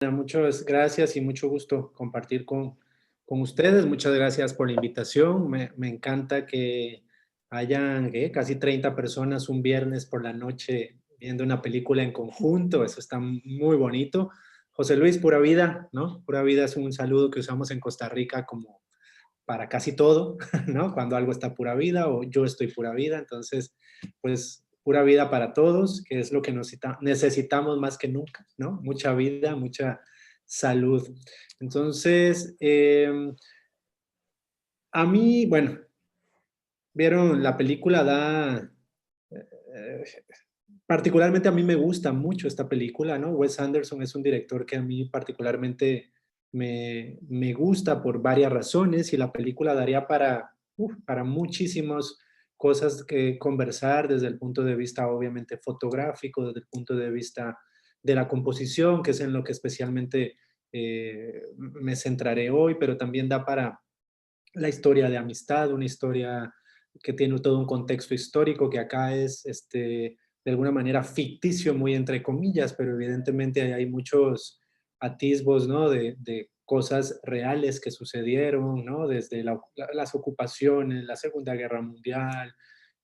Muchas gracias y mucho gusto compartir con ustedes. Muchas gracias por la invitación. Me encanta que hayan ¿qué? Casi 30 personas un viernes por la noche viendo una película en conjunto. Eso está muy bonito. José Luis, pura vida, ¿no? Pura vida es un saludo que usamos en Costa Rica como para casi todo, ¿no? Cuando algo está pura vida o yo estoy pura vida. Entonces, pues pura vida para todos, que es lo que necesitamos más que nunca, ¿no? Mucha vida, mucha salud. Entonces, a mí, bueno, vieron la película eh, particularmente a mí me gusta mucho esta película, ¿no? Wes Anderson es un director que a mí particularmente me gusta por varias razones y la película daría para muchísimas cosas que conversar desde el punto de vista obviamente fotográfico, desde el punto de vista de la composición, que es en lo que especialmente me centraré hoy, pero también da para la historia de amistad, una historia que tiene todo un contexto histórico que acá es de alguna manera ficticio, muy entre comillas, pero evidentemente hay muchos atisbos, ¿no? De cosas reales que sucedieron, ¿no? Desde las ocupaciones, la Segunda Guerra Mundial,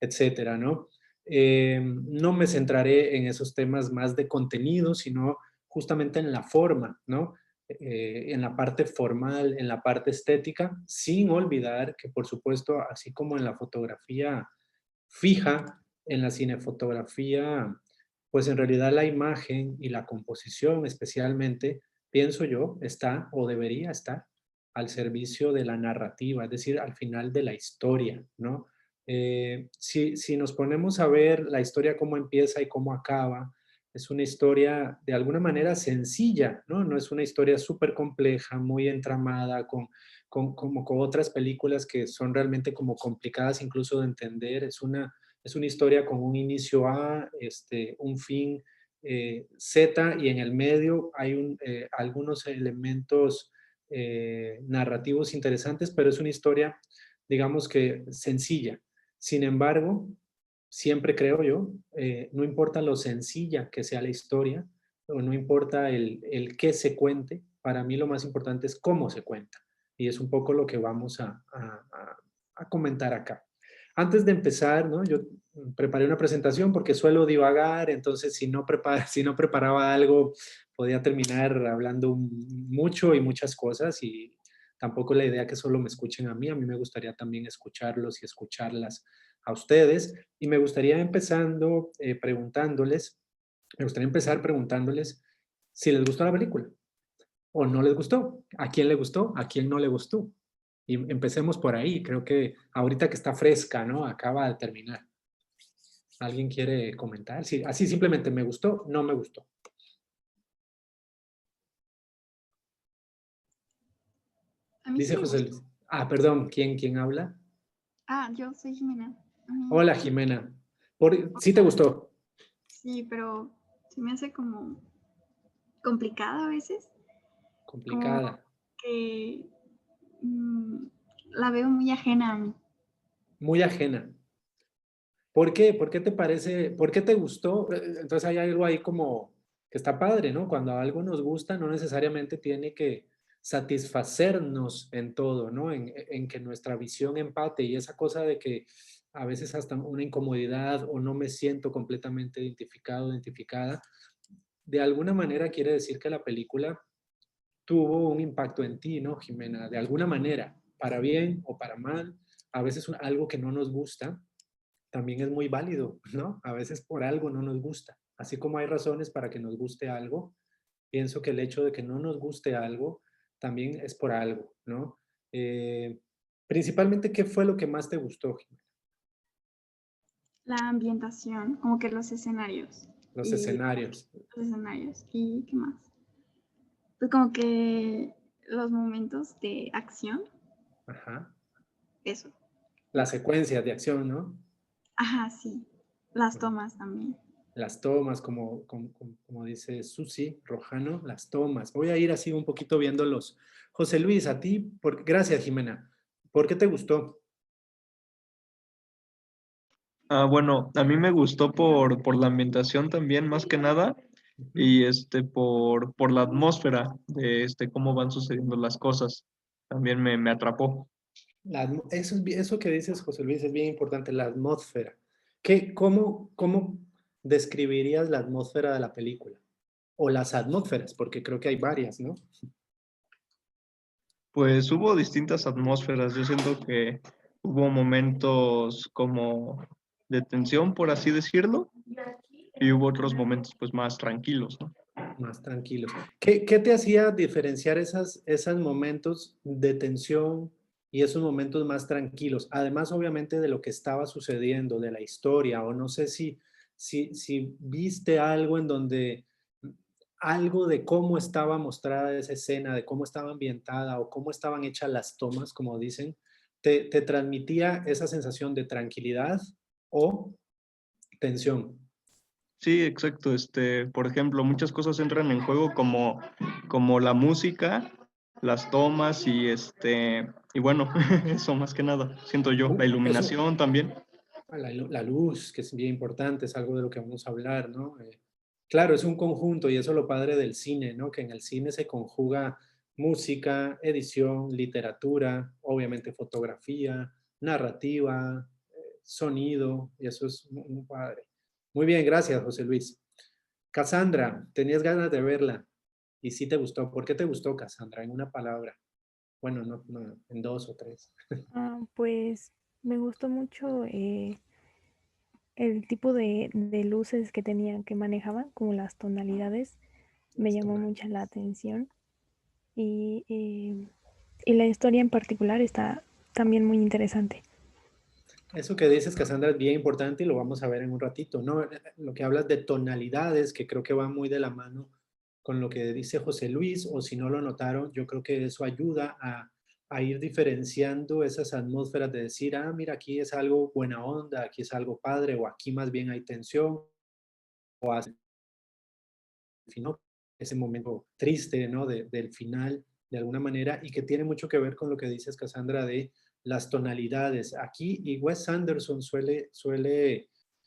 etcétera, ¿no? No me centraré en esos temas más de contenido, sino justamente en la forma, ¿no? En la parte formal, en la parte estética, sin olvidar que, por supuesto, así como en la fotografía fija, en la cinefotografía, pues en realidad la imagen y la composición especialmente, pienso yo, está o debería estar al servicio de la narrativa, es decir, al final de la historia, ¿no? Si nos ponemos a ver la historia cómo empieza y cómo acaba, es una historia de alguna manera sencilla, ¿no? No es una historia súper compleja, muy entramada, como con otras películas que son realmente como complicadas incluso de entender. Es una historia con un inicio A, un fin Z, y en el medio hay algunos elementos narrativos interesantes, pero es una historia, digamos que sencilla. Sin embargo, siempre creo yo, no importa lo sencilla que sea la historia, o no importa el qué se cuente, para mí lo más importante es cómo se cuenta. Y es un poco lo que vamos a comentar acá. Antes de empezar, ¿no? Yo preparé una presentación porque suelo divagar, entonces si no preparaba algo, podía terminar hablando mucho y muchas cosas, y tampoco la idea que solo me escuchen a mí me gustaría también escucharlos y escucharlas a ustedes. Y me gustaría empezar preguntándoles si les gustó la película o no les gustó, a quién le gustó, a quién no le gustó. Y empecemos por ahí, creo que ahorita que está fresca, ¿no? Acaba de terminar. ¿Alguien quiere comentar? Sí, así simplemente me gustó, no me gustó. A mí sí Dice me José gustó. Luis. Ah, perdón, ¿quién habla? Yo soy Jimena. A mí Hola, Jimena. ¿Sí te gustó? sí, pero se me hace como complicada a veces. Como Complicada. que mm, la veo muy ajena a mí. Muy ajena. ¿Por qué? ¿Por qué te parece? ¿Por qué te gustó? Entonces hay algo ahí como que está padre, ¿no? Cuando algo nos gusta, no necesariamente tiene que satisfacernos en todo, ¿no? En que nuestra visión empate, y esa cosa de que a veces hasta una incomodidad o no me siento completamente identificado, identificada, de alguna manera quiere decir que la película tuvo un impacto en ti, ¿no, Jimena? De alguna manera, para bien o para mal, a veces algo que no nos gusta también es muy válido, ¿no? A veces por algo no nos gusta. Así como hay razones para que nos guste algo, pienso que el hecho de que no nos guste algo también es por algo, ¿no? Eh, Principalmente, ¿qué fue lo que más te gustó, Jimena? La ambientación, como que los escenarios. Los Y escenarios. los escenarios. ¿Y qué más? Pues como que los momentos de acción, Ajá. eso. Las secuencias de acción, ¿no? Ajá, sí. Las tomas también. Las tomas, como dice Susi Rojano, las tomas. Voy a ir así un poquito viéndolos. José Luis, a ti, gracias, Jimena. ¿Por qué te gustó? Bueno, a mí me gustó por la ambientación también, más que nada. Ujú. y por la atmósfera de cómo van sucediendo las cosas. También me atrapó. Eso que dices, José Luis, es bien importante, la atmósfera. ¿Cómo describirías la atmósfera de la película? O las atmósferas, porque creo que hay varias, ¿no? Pues hubo distintas atmósferas. Yo siento que hubo momentos como de tensión, por así decirlo, y hubo otros momentos pues más tranquilos, ¿no? Más tranquilos. ¿Qué te hacía diferenciar esos momentos de tensión y esos momentos más tranquilos? Además, obviamente, de lo que estaba sucediendo, de la historia, o no sé si viste algo en donde algo de cómo estaba mostrada esa escena, de cómo estaba ambientada o cómo estaban hechas las tomas, como dicen, te transmitía esa sensación de tranquilidad o tensión. Sí, exacto. Por ejemplo, muchas cosas entran en juego como la música, las tomas y bueno, eso más que nada, siento yo. La Eso, iluminación también. la luz, que es bien importante, es algo de lo que vamos a hablar, ¿no? Claro, es un conjunto y eso es lo padre del cine, ¿no? Que en el cine se conjuga música, edición, literatura, obviamente fotografía, narrativa, sonido, y eso es muy padre. Muy bien, gracias, José Luis. Cassandra, tenías ganas de verla y sí te gustó. ¿Por qué te gustó, Cassandra? En una palabra. Bueno, no, en dos o tres. Pues me gustó mucho el tipo de luces que tenían, que manejaban, como las tonalidades, me llamó mucho la atención y, eh, y la historia en particular está también muy interesante. Eso que dices, Cassandra, es bien importante y lo vamos a ver en un ratito, ¿no? Lo que hablas de tonalidades, que creo que va muy de la mano con lo que dice José Luis, o si no lo notaron, yo creo que eso ayuda a ir diferenciando esas atmósferas de decir, ah, mira, aquí es algo buena onda, aquí es algo padre, o aquí más bien hay tensión, o hace final, ese momento triste, ¿no? Del final, de alguna manera, y que tiene mucho que ver con lo que dices, Cassandra, de las tonalidades. Aquí, y Wes Anderson suele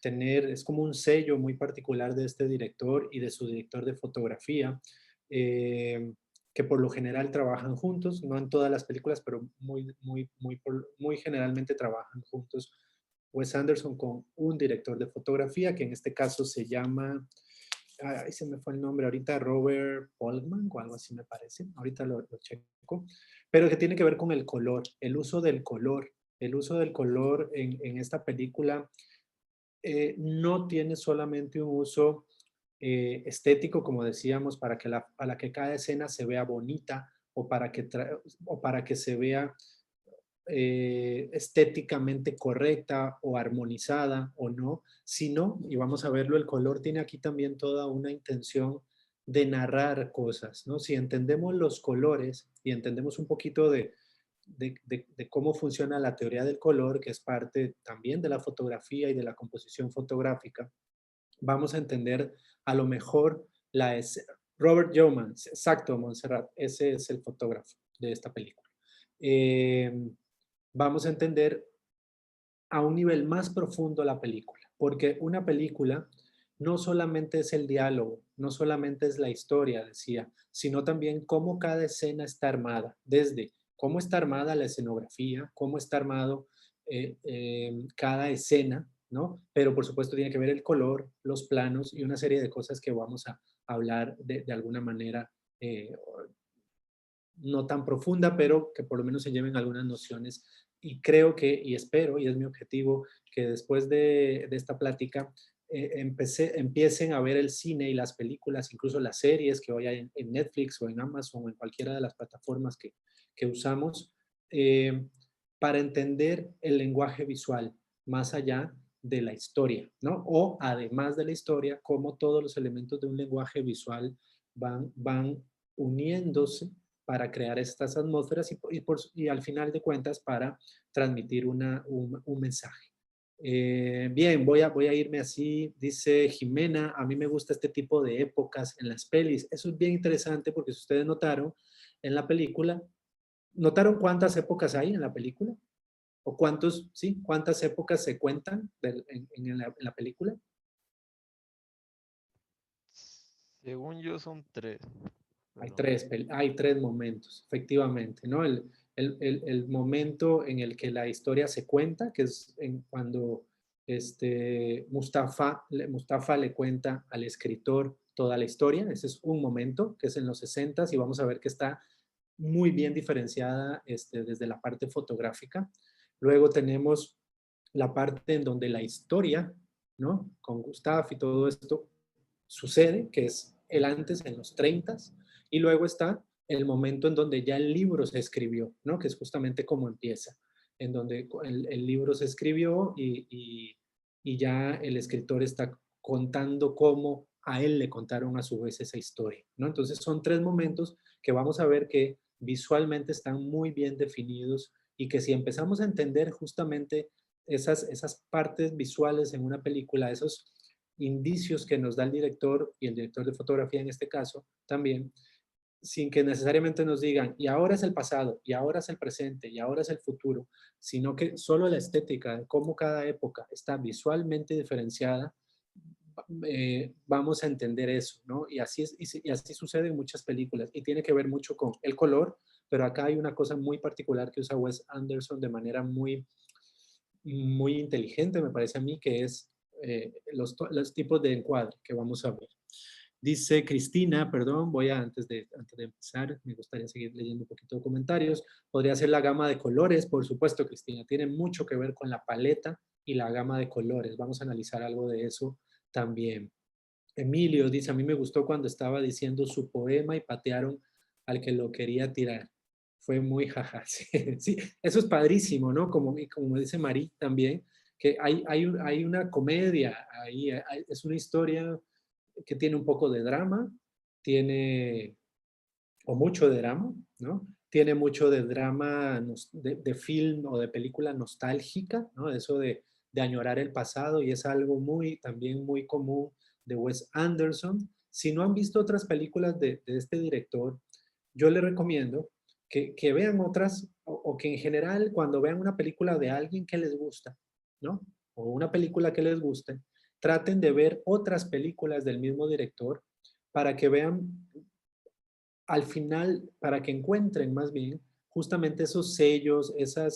tener, es como un sello muy particular de este director y de su director de fotografía, que por lo general trabajan juntos, no en todas las películas, pero muy generalmente trabajan juntos. Wes Anderson con un director de fotografía, que en este caso se llama ay, se me fue el nombre ahorita, Robert Polman o algo así me parece, ahorita lo checo, pero que tiene que ver con el color, el uso del color en esta película no tiene solamente un uso estético, como decíamos, para que cada escena se vea bonita o para que se vea estéticamente correcta o armonizada o no, sino, y vamos a verlo, el color tiene aquí también toda una intención de narrar cosas, ¿no? Si entendemos los colores y entendemos un poquito de cómo funciona la teoría del color, que es parte también de la fotografía y de la composición fotográfica, vamos a entender a lo mejor Robert Yeomans, exacto, Montserrat, ese es el fotógrafo de esta película. Eh, Vamos a entender a un nivel más profundo la película, porque una película no solamente es el diálogo, no solamente es la historia, decía, sino también cómo cada escena está armada, desde cómo está armada la escenografía, cómo está armado cada escena, ¿no? Pero por supuesto tiene que ver el color, los planos y una serie de cosas que vamos a hablar de alguna manera eh, no tan profunda, pero que por lo menos se lleven algunas nociones. Y creo que, y espero, y es mi objetivo, que después de esta plática empiecen a ver el cine y las películas, incluso las series que hoy hay en Netflix o en Amazon o en cualquiera de las plataformas que usamos, eh, para entender el lenguaje visual más allá de la historia, ¿no? O además de la historia, cómo todos los elementos de un lenguaje visual van uniéndose para crear estas atmósferas y al final de cuentas para transmitir un mensaje. Bien, voy a irme así, dice Jimena, a mí me gusta este tipo de épocas en las pelis. Eso es bien interesante porque si ustedes notaron en la película, ¿notaron cuántas épocas hay en la película? ¿O cuántas épocas se cuentan en la película? Según yo son 3. Hay Pero hay tres momentos, efectivamente, ¿no? El momento en el que la historia se cuenta, que es cuando Mustafa le cuenta al escritor toda la historia. Ese es un momento, que es en los 60 y vamos a ver que está muy bien diferenciada desde la parte fotográfica. Luego tenemos la parte en donde la historia, ¿no? Con Gustav y todo esto sucede, que es el antes en los 30 y luego está el momento en donde ya el libro se escribió, ¿no? Que es justamente como empieza, en donde el libro se escribió y ya el escritor está contando cómo a él le contaron a su vez esa historia, ¿no? Entonces son tres momentos que vamos a ver que visualmente están muy bien definidos y que si empezamos a entender justamente esas partes visuales en una película, esos indicios que nos da el director y el director de fotografía en este caso también, sin que necesariamente nos digan, y ahora es el pasado, y ahora es el presente, y ahora es el futuro, sino que solo la estética de cómo cada época está visualmente diferenciada, vamos a entender eso, ¿no? Y así, y así sucede en muchas películas, y tiene que ver mucho con el color, pero acá hay una cosa muy particular que usa Wes Anderson de manera muy inteligente, me parece a mí, que es los tipos de encuadre que vamos a ver. Dice Cristina, perdón, antes de empezar, me gustaría seguir leyendo un poquito de comentarios. Podría ser la gama de colores, por supuesto, Cristina, tiene mucho que ver con la paleta y la gama de colores. Vamos a analizar algo de eso también. Emilio dice, a mí me gustó cuando estaba diciendo su poema y patearon al que lo quería tirar. Fue muy jaja. Sí, sí, eso es padrísimo, ¿no? Como dice Marí también, que hay una comedia, es una historia que tiene un poco de drama, tiene, o mucho de drama, ¿no? Tiene mucho de drama de film o de película nostálgica, ¿no? Eso de añorar el pasado y es algo también muy común de Wes Anderson. Si no han visto otras películas de este director, yo les recomiendo que vean otras o que en general cuando vean una película de alguien que les gusta, ¿no? O una película que les guste, traten de ver otras películas del mismo director para que vean al final, para que encuentren más bien justamente esos sellos, ese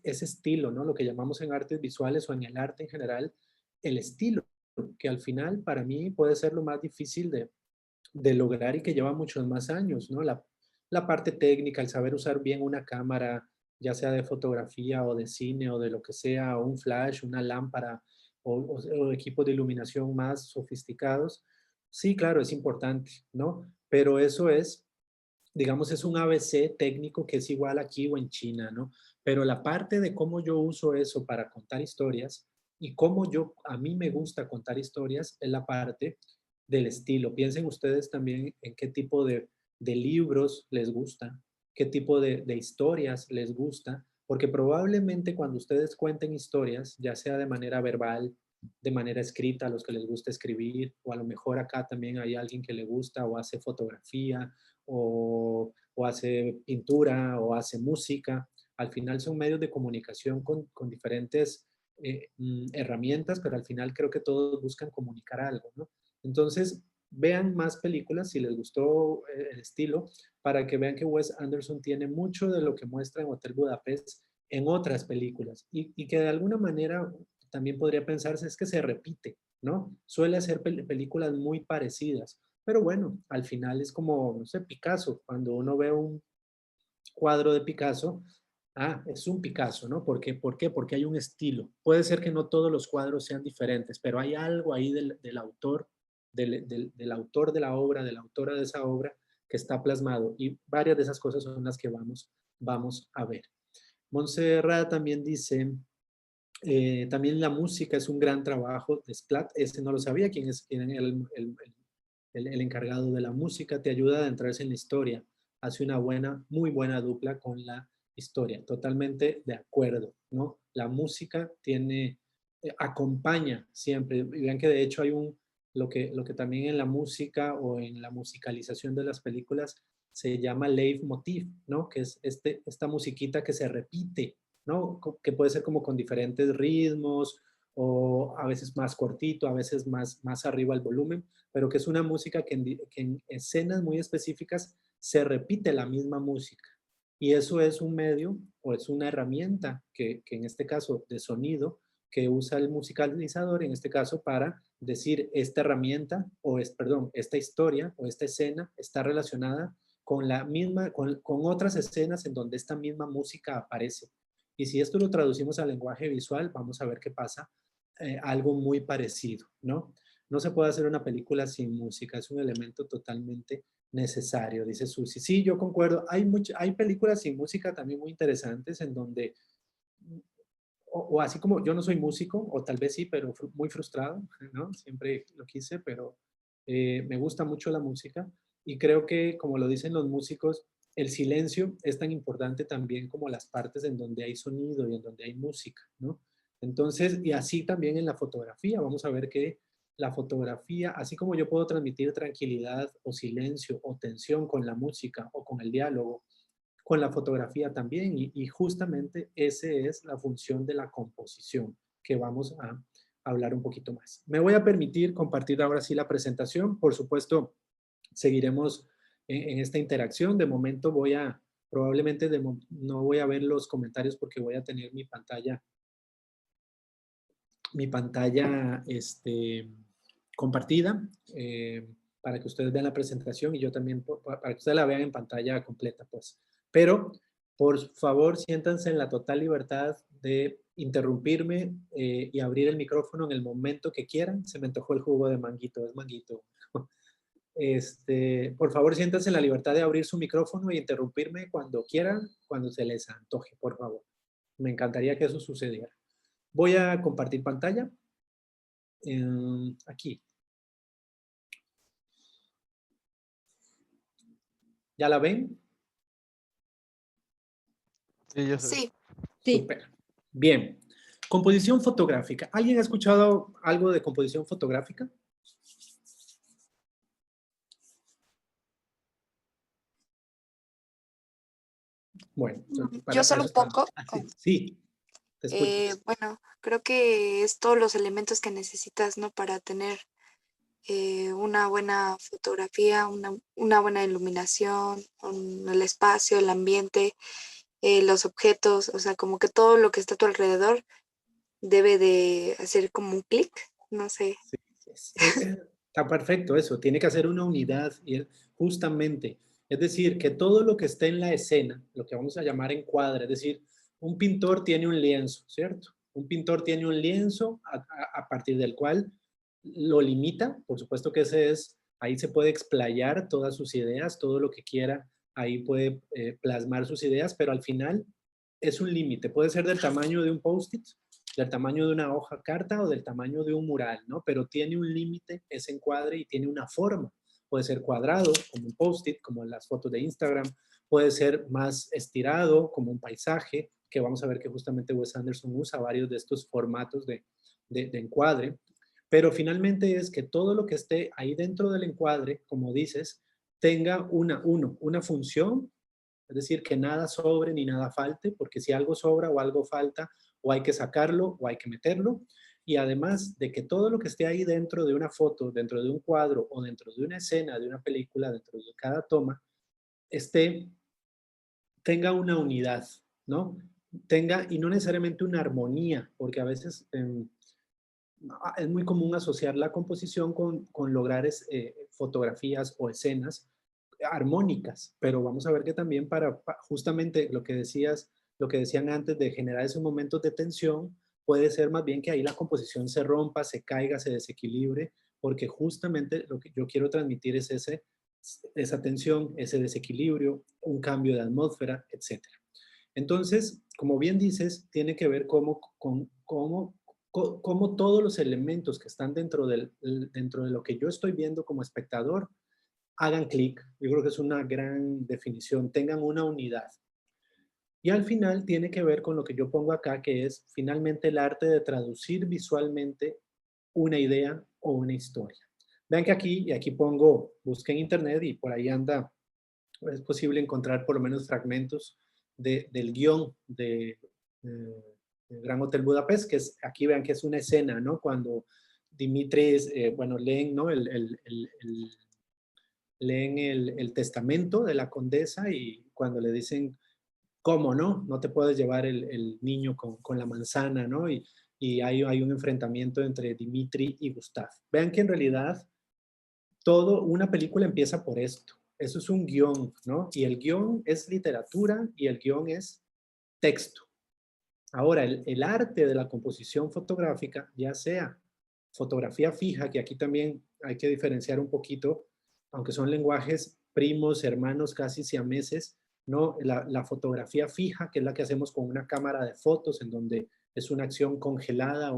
estilo, ¿no? Lo que llamamos en artes visuales o en el arte en general, el estilo, que al final para mí puede ser lo más difícil de lograr y que lleva muchos más años, ¿no? La parte técnica, el saber usar bien una cámara, ya sea de fotografía o de cine o de lo que sea, o un flash, una lámpara o equipos de iluminación más sofisticados. Sí, claro, es importante, ¿no? Pero eso es, digamos, es un ABC técnico que es igual aquí o en China, ¿no? Pero la parte de cómo yo uso eso para contar historias y cómo a mí me gusta contar historias es la parte del estilo. Piensen ustedes también en qué tipo de libros les gusta, qué tipo de historias les gusta, porque probablemente cuando ustedes cuenten historias, ya sea de manera verbal, de manera escrita, a los que les gusta escribir, o a lo mejor acá también hay alguien que le gusta o hace fotografía, o hace pintura, o hace música. Al final son medios de comunicación con diferentes herramientas, pero al final creo que todos buscan comunicar algo, ¿no? Entonces, vean más películas si les gustó el estilo, para que vean que Wes Anderson tiene mucho de lo que muestra en Hotel Budapest en otras películas y que de alguna manera también podría pensarse es que se repite, ¿no? Suele hacer películas muy parecidas, pero bueno, al final es como, no sé, Picasso, cuando uno ve un cuadro de Picasso, es un Picasso, ¿no? ¿Por qué? Porque hay un estilo. Puede ser que no todos los cuadros sean diferentes, pero hay algo ahí del autor, del autor de la obra, de la autora de esa obra, que está plasmado. Y varias de esas cosas son las que vamos a ver. Montserrat también dice, también la música es un gran trabajo de Splat. Ese no lo sabía, quién es el encargado de la música, te ayuda a adentrarse en la historia, hace una muy buena dupla con la historia, totalmente de acuerdo, ¿no? La música acompaña siempre, y vean que de hecho hay lo que también en la música o en la musicalización de las películas se llama leitmotiv, ¿no? Que es esta musiquita que se repite, ¿no? Que puede ser como con diferentes ritmos o a veces más cortito, a veces más arriba el volumen, pero que es una música que en escenas muy específicas se repite la misma música. Y eso es un medio o es una herramienta que en este caso de sonido, que usa el musicalizador, en este caso, para decir esta herramienta, perdón, esta historia o esta escena está relacionada con la misma, con otras escenas en donde esta misma música aparece. Y si esto lo traducimos al lenguaje visual, vamos a ver qué pasa, algo muy parecido, ¿no? No se puede hacer una película sin música, es un elemento totalmente necesario, dice Susi. Sí, yo concuerdo. Hay películas sin música también muy interesantes en donde, o así como yo no soy músico, o tal vez sí, pero muy frustrado, ¿no? Siempre lo quise, pero me gusta mucho la música y creo que, como lo dicen los músicos, el silencio es tan importante también como las partes en donde hay sonido y en donde hay música, ¿no? Entonces, y así también en la fotografía, vamos a ver que la fotografía, así como yo puedo transmitir tranquilidad o silencio o tensión con la música o con el diálogo, con la fotografía también, y justamente esa es la función de la composición, que vamos a hablar un poquito más. Me voy a permitir compartir ahora sí la presentación. Por supuesto, seguiremos en esta interacción. De momento probablemente no voy a ver los comentarios porque voy a tener mi pantalla compartida, para que ustedes vean la presentación y yo también, para que ustedes la vean en pantalla completa, pues. Pero, por favor, siéntanse en la total libertad de interrumpirme y abrir el micrófono en el momento que quieran. Se me antojó el jugo de manguito, es manguito. Por favor, siéntanse en la libertad de abrir su micrófono y interrumpirme cuando quieran, cuando se les antoje, por favor. Me encantaría que eso sucediera. Voy a compartir pantalla. Aquí. ¿Ya la ven? Sí, ya sé. Sí, Súper. Bien. Composición fotográfica. ¿Alguien ha escuchado algo de composición fotográfica? Bueno, yo solo un poco. Sí, te escucho. Bueno, creo que es todos los elementos que necesitas, ¿no? Para tener una buena fotografía, una buena iluminación, el espacio, el ambiente, los objetos, o sea, como que todo lo que está a tu alrededor debe de hacer como un clic, no sé. Está perfecto eso, tiene que hacer una unidad y justamente, es decir, que todo lo que esté en la escena, lo que vamos a llamar encuadre, es decir, un pintor tiene un lienzo, ¿cierto? Un pintor tiene un lienzo a partir del cual lo limita, por supuesto que ahí se puede explayar todas sus ideas, todo lo que quiera, ahí puede plasmar sus ideas, pero al final es un límite, puede ser del tamaño de un post-it, del tamaño de una hoja carta o del tamaño de un mural, ¿no? Pero tiene un límite ese encuadre y tiene una forma. Puede ser cuadrado, como un post-it, como en las fotos de Instagram. Puede ser más estirado, como un paisaje, que vamos a ver que justamente Wes Anderson usa varios de estos formatos de encuadre. Pero finalmente es que todo lo que esté ahí dentro del encuadre, como dices, tenga una función, es decir, que nada sobre ni nada falte, porque si algo sobra o algo falta, o hay que sacarlo o hay que meterlo. Y además de que todo lo que esté ahí dentro de una foto, dentro de un cuadro o dentro de una escena, de una película, dentro de cada toma, tenga una unidad, ¿no? Tenga, y no necesariamente una armonía, porque a veces es muy común asociar la composición con lograr fotografías o escenas armónicas, pero vamos a ver que también para justamente lo que decían antes de generar esos momentos de tensión, puede ser más bien que ahí la composición se rompa, se caiga, se desequilibre, porque justamente lo que yo quiero transmitir es esa tensión, ese desequilibrio, un cambio de atmósfera, etc. Entonces, como bien dices, tiene que ver cómo todos los elementos que están dentro de lo que yo estoy viendo como espectador hagan clic. Yo creo que es una gran definición, tengan una unidad. Y al final tiene que ver con lo que yo pongo acá, que es finalmente el arte de traducir visualmente una idea o una historia. Vean que aquí busqué en internet y por ahí anda, es posible encontrar por lo menos fragmentos del guión Gran Hotel Budapest, que es, aquí vean que es una escena, ¿no? Cuando Dimitris, bueno, leen, ¿no? Leen el testamento de la condesa y cuando le dicen, ¿cómo no? No te puedes llevar el niño con la manzana, ¿no? Y hay un enfrentamiento entre Dimitri y Gustav. Vean que en realidad una película empieza por esto. Eso es un guión, ¿no? Y el guión es literatura y el guión es texto. Ahora, el arte de la composición fotográfica, ya sea fotografía fija, que aquí también hay que diferenciar un poquito, aunque son lenguajes primos, hermanos, casi siameses, ¿no? La fotografía fija, que es la que hacemos con una cámara de fotos, en donde es una acción congelada,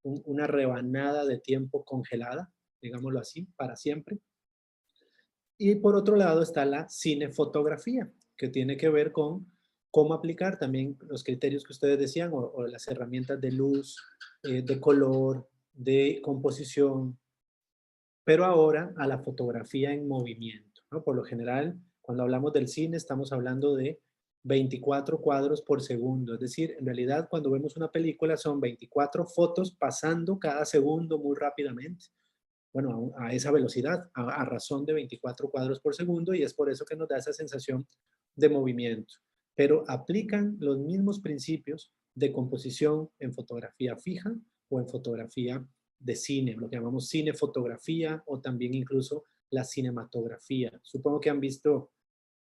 una rebanada de tiempo congelada, digámoslo así, para siempre. Y por otro lado está la cinefotografía, que tiene que ver con cómo aplicar también los criterios que ustedes decían o las herramientas de luz, de color, de composición, pero ahora a la fotografía en movimiento, ¿no? Por lo general, cuando hablamos del cine estamos hablando de 24 cuadros por segundo, es decir, en realidad cuando vemos una película son 24 fotos pasando cada segundo muy rápidamente. Bueno, a esa velocidad, a razón de 24 cuadros por segundo, y es por eso que nos da esa sensación de movimiento. Pero aplican los mismos principios de composición en fotografía fija o en fotografía de cine, lo que llamamos cinefotografía o también incluso la cinematografía. Supongo que han visto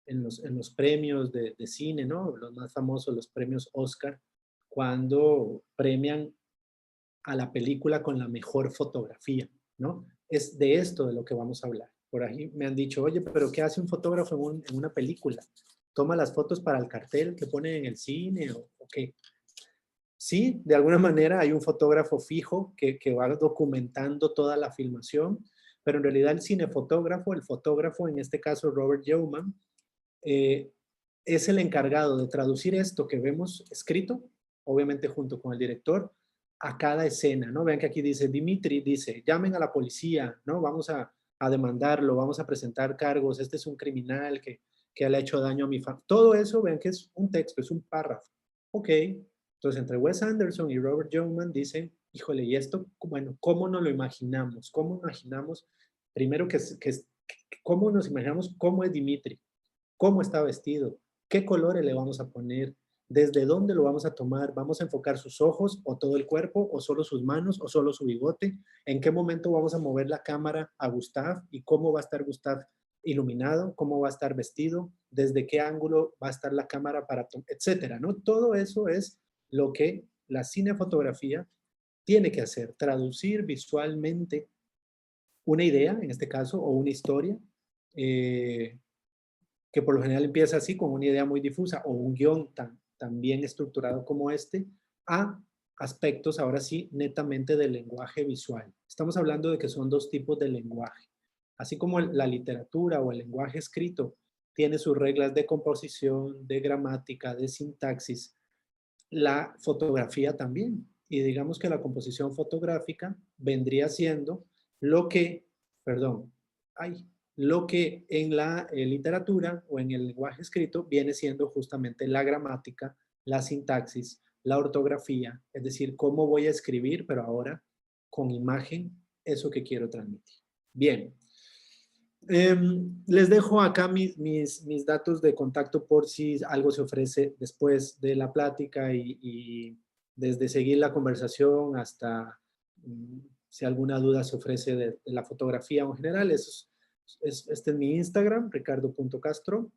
en los premios de cine, ¿no? Los más famosos, los premios Oscar, cuando premian a la película con la mejor fotografía, ¿no? Es de esto de lo que vamos a hablar. Por ahí me han dicho, oye, pero ¿qué hace un fotógrafo en una película? ¿Toma las fotos para el cartel que pone en el cine o qué? Sí, de alguna manera hay un fotógrafo fijo que va documentando toda la filmación, pero en realidad el cinefotógrafo, el fotógrafo, en este caso Robert Yeoman, es el encargado de traducir esto que vemos escrito, obviamente junto con el director, a cada escena, ¿no? Vean que aquí dice, Dimitri dice, llamen a la policía, ¿no? Vamos a demandarlo, vamos a presentar cargos, este es un criminal que le ha hecho daño a mi familia. Todo eso, vean que es un texto, es un párrafo. Ok, entonces entre Wes Anderson y Robert Yeoman dicen, híjole, y esto, bueno, ¿cómo nos lo imaginamos? ¿Cómo imaginamos, primero cómo nos imaginamos cómo es Dimitri? ¿Cómo está vestido? ¿Qué colores le vamos a poner? ¿Desde dónde lo vamos a tomar? ¿Vamos a enfocar sus ojos o todo el cuerpo o solo sus manos o solo su bigote? ¿En qué momento vamos a mover la cámara a Gustav y cómo va a estar Gustav iluminado? ¿Cómo va a estar vestido? ¿Desde qué ángulo va a estar la cámara para etcétera, ¿no? Todo eso es lo que la cinefotografía tiene que hacer, traducir visualmente una idea, en este caso, o una historia, que por lo general empieza así, con una idea muy difusa, o un guión tan bien estructurado como este, a aspectos, ahora sí, netamente del lenguaje visual. Estamos hablando de que son dos tipos de lenguaje. Así como la literatura o el lenguaje escrito tiene sus reglas de composición, de gramática, de sintaxis, la fotografía también. Y digamos que la composición fotográfica vendría siendo lo que, perdón, lo que en la literatura o en el lenguaje escrito viene siendo justamente la gramática, la sintaxis, la ortografía, es decir, cómo voy a escribir, pero ahora con imagen, eso que quiero transmitir. Bien. Les dejo acá mis datos de contacto por si algo se ofrece después de la plática y desde seguir la conversación hasta si alguna duda se ofrece de la fotografía en general. Este es mi Instagram, ricardo.castro,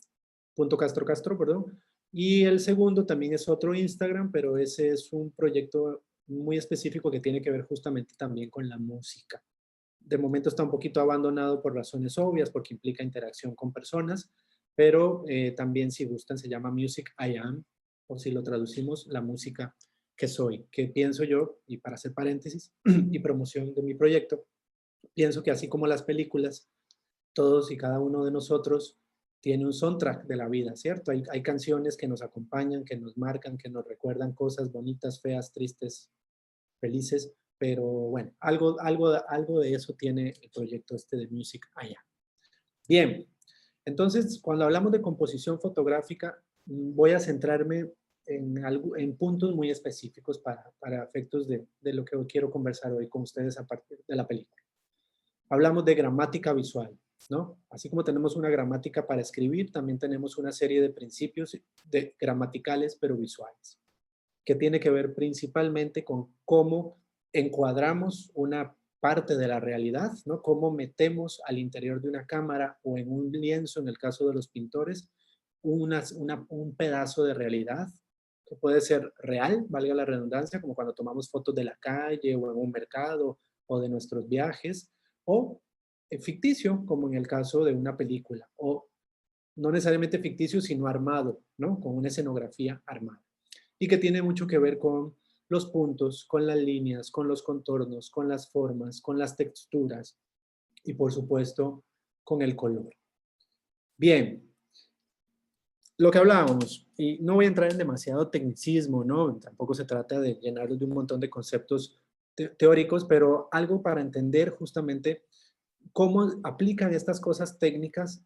perdón. Y el segundo también es otro Instagram, pero ese es un proyecto muy específico que tiene que ver justamente también con la música. De momento está un poquito abandonado por razones obvias, porque implica interacción con personas, pero también si gustan se llama Music I Am, o si lo traducimos, la música que soy, que pienso yo, y para hacer paréntesis y promoción de mi proyecto, pienso que así como las películas, todos y cada uno de nosotros tiene un soundtrack de la vida, ¿cierto? Hay canciones que nos acompañan, que nos marcan, que nos recuerdan cosas bonitas, feas, tristes, felices, pero bueno, algo de eso tiene el proyecto este de Music allá. Bien, entonces cuando hablamos de composición fotográfica, voy a centrarme en puntos muy específicos para efectos de lo que quiero conversar hoy con ustedes a partir de la película. Hablamos de gramática visual, ¿no? Así como tenemos una gramática para escribir, también tenemos una serie de principios gramaticales, pero visuales, que tiene que ver principalmente con cómo encuadramos una parte de la realidad, ¿no? Cómo metemos al interior de una cámara o en un lienzo, en el caso de los pintores, un pedazo de realidad que puede ser real, valga la redundancia, como cuando tomamos fotos de la calle o en un mercado o de nuestros viajes, o ficticio, como en el caso de una película, o no necesariamente ficticio, sino armado, ¿no? Con una escenografía armada. Y que tiene mucho que ver con los puntos, con las líneas, con los contornos, con las formas, con las texturas y por supuesto con el color. Bien, lo que hablábamos, y no voy a entrar en demasiado tecnicismo, ¿no? Tampoco se trata de llenarlos de un montón de conceptos teóricos, pero algo para entender justamente cómo aplican estas cosas técnicas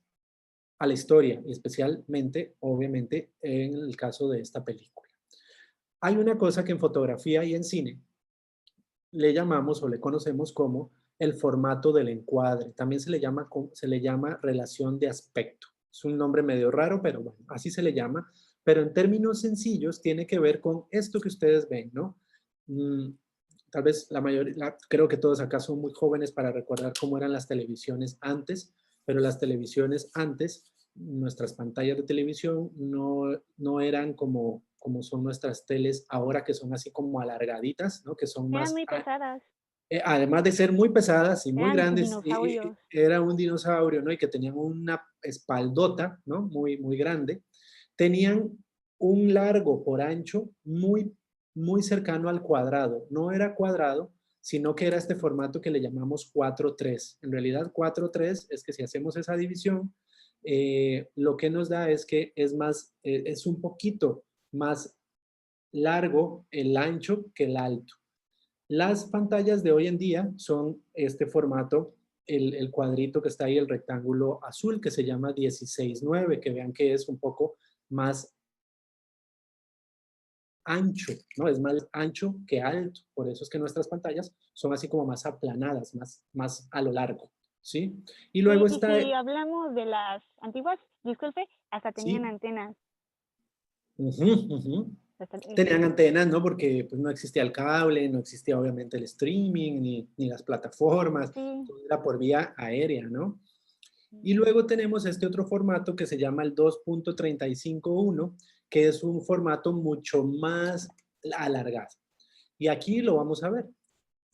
a la historia, y especialmente, obviamente, en el caso de esta película. Hay una cosa que en fotografía y en cine le llamamos o le conocemos como el formato del encuadre. También se le llama relación de aspecto. Es un nombre medio raro, pero bueno, así se le llama. Pero en términos sencillos tiene que ver con esto que ustedes ven, ¿no? Tal vez la mayoría, creo que todos acá son muy jóvenes para recordar cómo eran las televisiones antes, pero las televisiones antes, nuestras pantallas de televisión no eran como son nuestras teles ahora, que son así como alargaditas, ¿no? Que son Eran más, muy pesadas. además de ser muy pesadas y muy Eran grandes, dinosaurios. era un dinosaurio, ¿no? Y que tenían una espaldota, ¿no? Muy, muy grande. Tenían un largo por ancho muy cercano al cuadrado. No era cuadrado, sino que era este formato que le llamamos 4:3. En realidad 4:3 es que si hacemos esa división, lo que nos da es que es un poquito más largo el ancho que el alto. Las pantallas de hoy en día son este formato, el cuadrito que está ahí, el rectángulo azul, que se llama 16:9, que vean que es un poco más ancho, ¿no? Es más ancho que alto. Por eso es que nuestras pantallas son así como más aplanadas, más a lo largo, ¿sí? Y luego Sí, y está, si hablamos de las antiguas, disculpe, hasta tenían sí, antenas. tenían antenas, ¿no? Porque pues, no existía el cable, no existía obviamente el streaming, ni las plataformas, Sí. todo era por vía aérea, ¿no? Y luego tenemos este otro formato que se llama el 2.351, que es un formato mucho más alargado. Y aquí lo vamos a ver.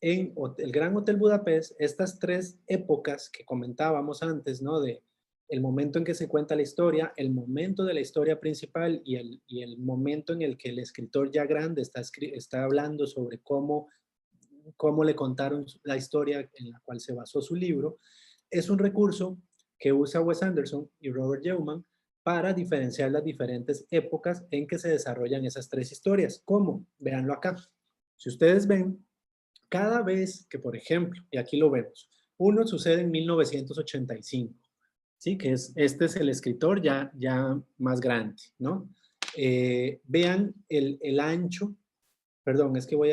En el Gran Hotel Budapest, estas tres épocas que comentábamos antes, ¿no? De el momento en que se cuenta la historia, el momento de la historia principal y el momento en el que el escritor ya grande está hablando sobre cómo le contaron la historia en la cual se basó su libro, es un recurso que usa Wes Anderson y Robert Yeoman para diferenciar las diferentes épocas en que se desarrollan esas tres historias. ¿Cómo? Véanlo acá. Si ustedes ven, cada vez que, por ejemplo, y aquí lo vemos, uno sucede en 1985, ¿sí? Que este es el escritor ya más grande, ¿no? Vean el ancho, perdón, es que voy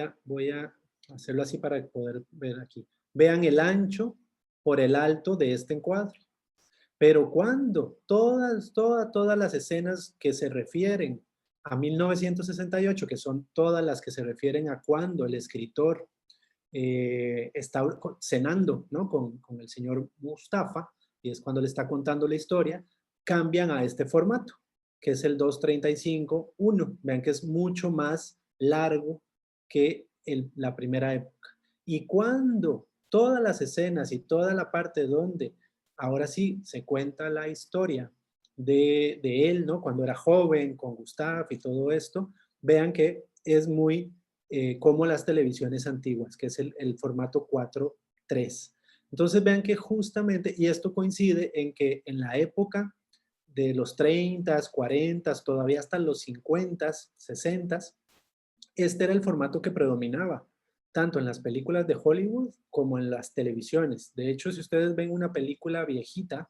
a hacerlo así para poder ver aquí. Vean el ancho por el alto de este encuadre. Pero cuando todas las escenas que se refieren a 1968, que son todas las que se refieren a cuando el escritor está cenando, ¿no? con el señor Mustafa, y es cuando le está contando la historia, cambian a este formato, que es el 2:35:1. Vean que es mucho más largo que la primera época. Y cuando todas las escenas y toda la parte donde ahora sí se cuenta la historia de él, ¿no? Cuando era joven, con Gustav y todo esto, vean que es muy como las televisiones antiguas, que es el formato 4:3. Entonces vean que justamente, y esto coincide en que en la época de los 30, 40, todavía hasta los 50, 60, este era el formato que predominaba, tanto en las películas de Hollywood como en las televisiones. De hecho, si ustedes ven una película viejita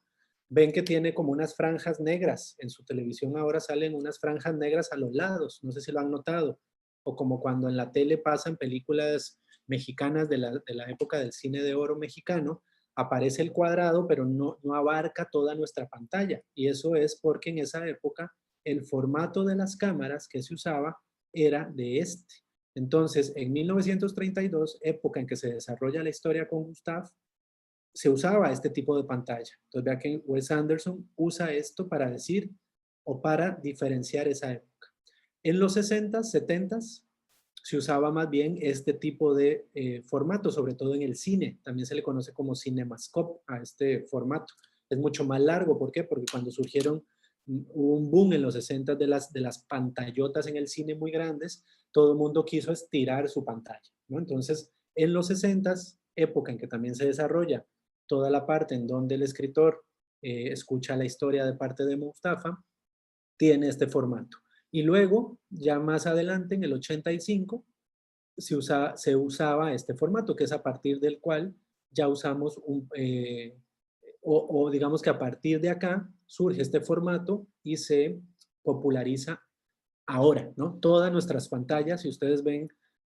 ven que tiene como unas franjas negras. En su televisión ahora salen unas franjas negras a los lados, no sé si lo han notado. O como cuando en la tele pasan películas mexicanas de la época del cine de oro mexicano, aparece el cuadrado, pero no abarca toda nuestra pantalla. Y eso es porque en esa época el formato de las cámaras que se usaba era de este. Entonces, en 1932, época en que se desarrolla la historia con Gustave, se usaba este tipo de pantalla. Entonces, vea que Wes Anderson usa esto para decir o para diferenciar esa época. En los 60s, 70s, se usaba más bien este tipo de formato, sobre todo en el cine. También se le conoce como cinemascope a este formato. Es mucho más largo. ¿Por qué? Porque cuando surgieron, hubo un boom en los 60 de las pantallotas en el cine muy grandes, todo el mundo quiso estirar su pantalla, ¿no? Entonces, en los 60s, época en que también se desarrolla toda la parte en donde el escritor escucha la historia de parte de Mustafa, tiene este formato. Y luego, ya más adelante, en el 85, se usaba este formato, que es a partir del cual ya usamos o digamos que a partir de acá surge este formato y se populariza ahora, ¿no? Todas nuestras pantallas, si ustedes ven,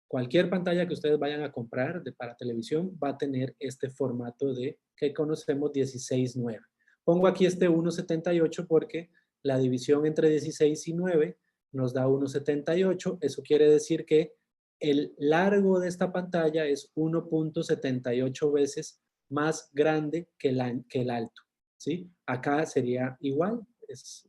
cualquier pantalla que ustedes vayan a comprar para televisión va a tener este formato de que conocemos 16:9. Pongo aquí este 1.78 porque la división entre 16 y 9 nos da 1.78. Eso quiere decir que el largo de esta pantalla es 1.78 veces más grande que el alto, ¿sí? Acá sería igual, es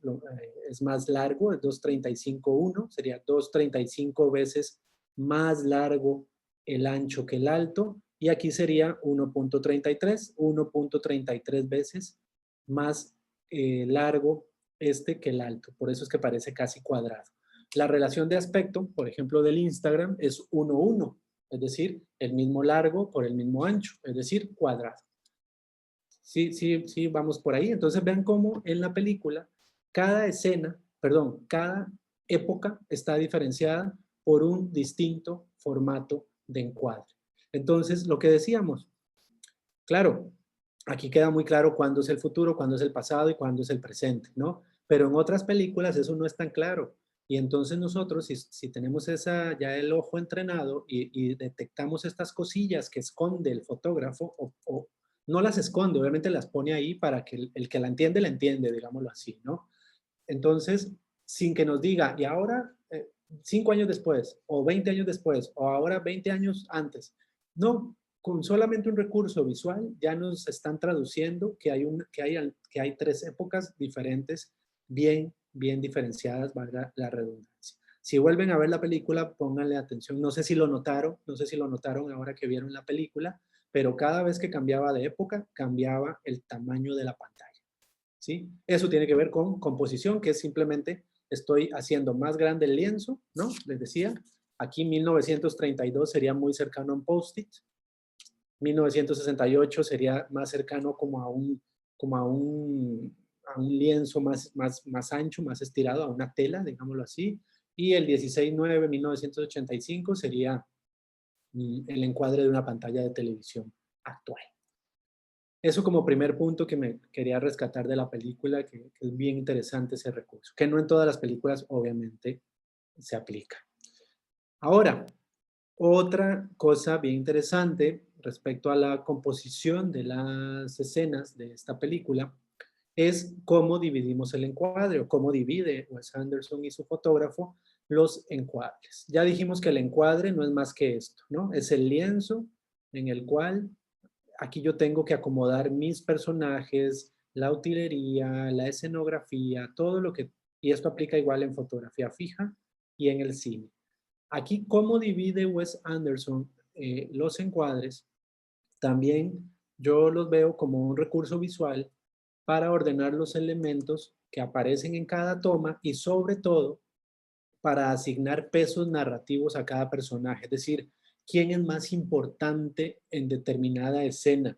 más largo, es 235.1, sería 235 veces más largo el ancho que el alto, y aquí sería 1.33 veces más largo este que el alto. Por eso es que parece casi cuadrado. La relación de aspecto, por ejemplo, del Instagram es 1:1, es decir, el mismo largo por el mismo ancho, es decir, cuadrado. Sí, vamos por ahí. Entonces vean cómo en la película cada escena, perdón, cada época está diferenciada por un distinto formato de encuadre. Entonces, lo que decíamos, claro, aquí queda muy claro cuándo es el futuro, cuándo es el pasado y cuándo es el presente, ¿no? Pero en otras películas eso no es tan claro. Y entonces nosotros, si tenemos ya el ojo entrenado y detectamos estas cosillas que esconde el fotógrafo, o no las esconde, obviamente las pone ahí para que el que la entiende, digámoslo así, ¿no? Entonces, sin que nos diga, y ahora 5 años después, o 20 años después, o ahora 20 años antes. No, con solamente un recurso visual ya nos están traduciendo que hay 3 épocas diferentes, bien diferenciadas, valga la redundancia. Si vuelven a ver la película, pónganle atención. No sé si lo notaron ahora que vieron la película, pero cada vez que cambiaba de época, cambiaba el tamaño de la pantalla. ¿Sí? Eso tiene que ver con composición, que es simplemente estoy haciendo más grande el lienzo, ¿no? Les decía, aquí 1932 sería muy cercano a un post-it, 1968 sería más cercano como a un lienzo más ancho, más estirado, a una tela, digámoslo así, y el 16:9, 1985 sería el encuadre de una pantalla de televisión actual. Eso como primer punto que me quería rescatar de la película, que es bien interesante ese recurso, que no en todas las películas obviamente se aplica. Ahora, otra cosa bien interesante respecto a la composición de las escenas de esta película es cómo dividimos el encuadre o cómo divide Wes Anderson y su fotógrafo los encuadres. Ya dijimos que el encuadre no es más que esto, ¿no? Es el lienzo en el cual aquí yo tengo que acomodar mis personajes, la utilería, la escenografía, todo lo que, y esto aplica igual en fotografía fija y en el cine. Aquí, ¿cómo divide Wes Anderson los encuadres? También yo los veo como un recurso visual para ordenar los elementos que aparecen en cada toma y sobre todo para asignar pesos narrativos a cada personaje, es decir, quién es más importante en determinada escena.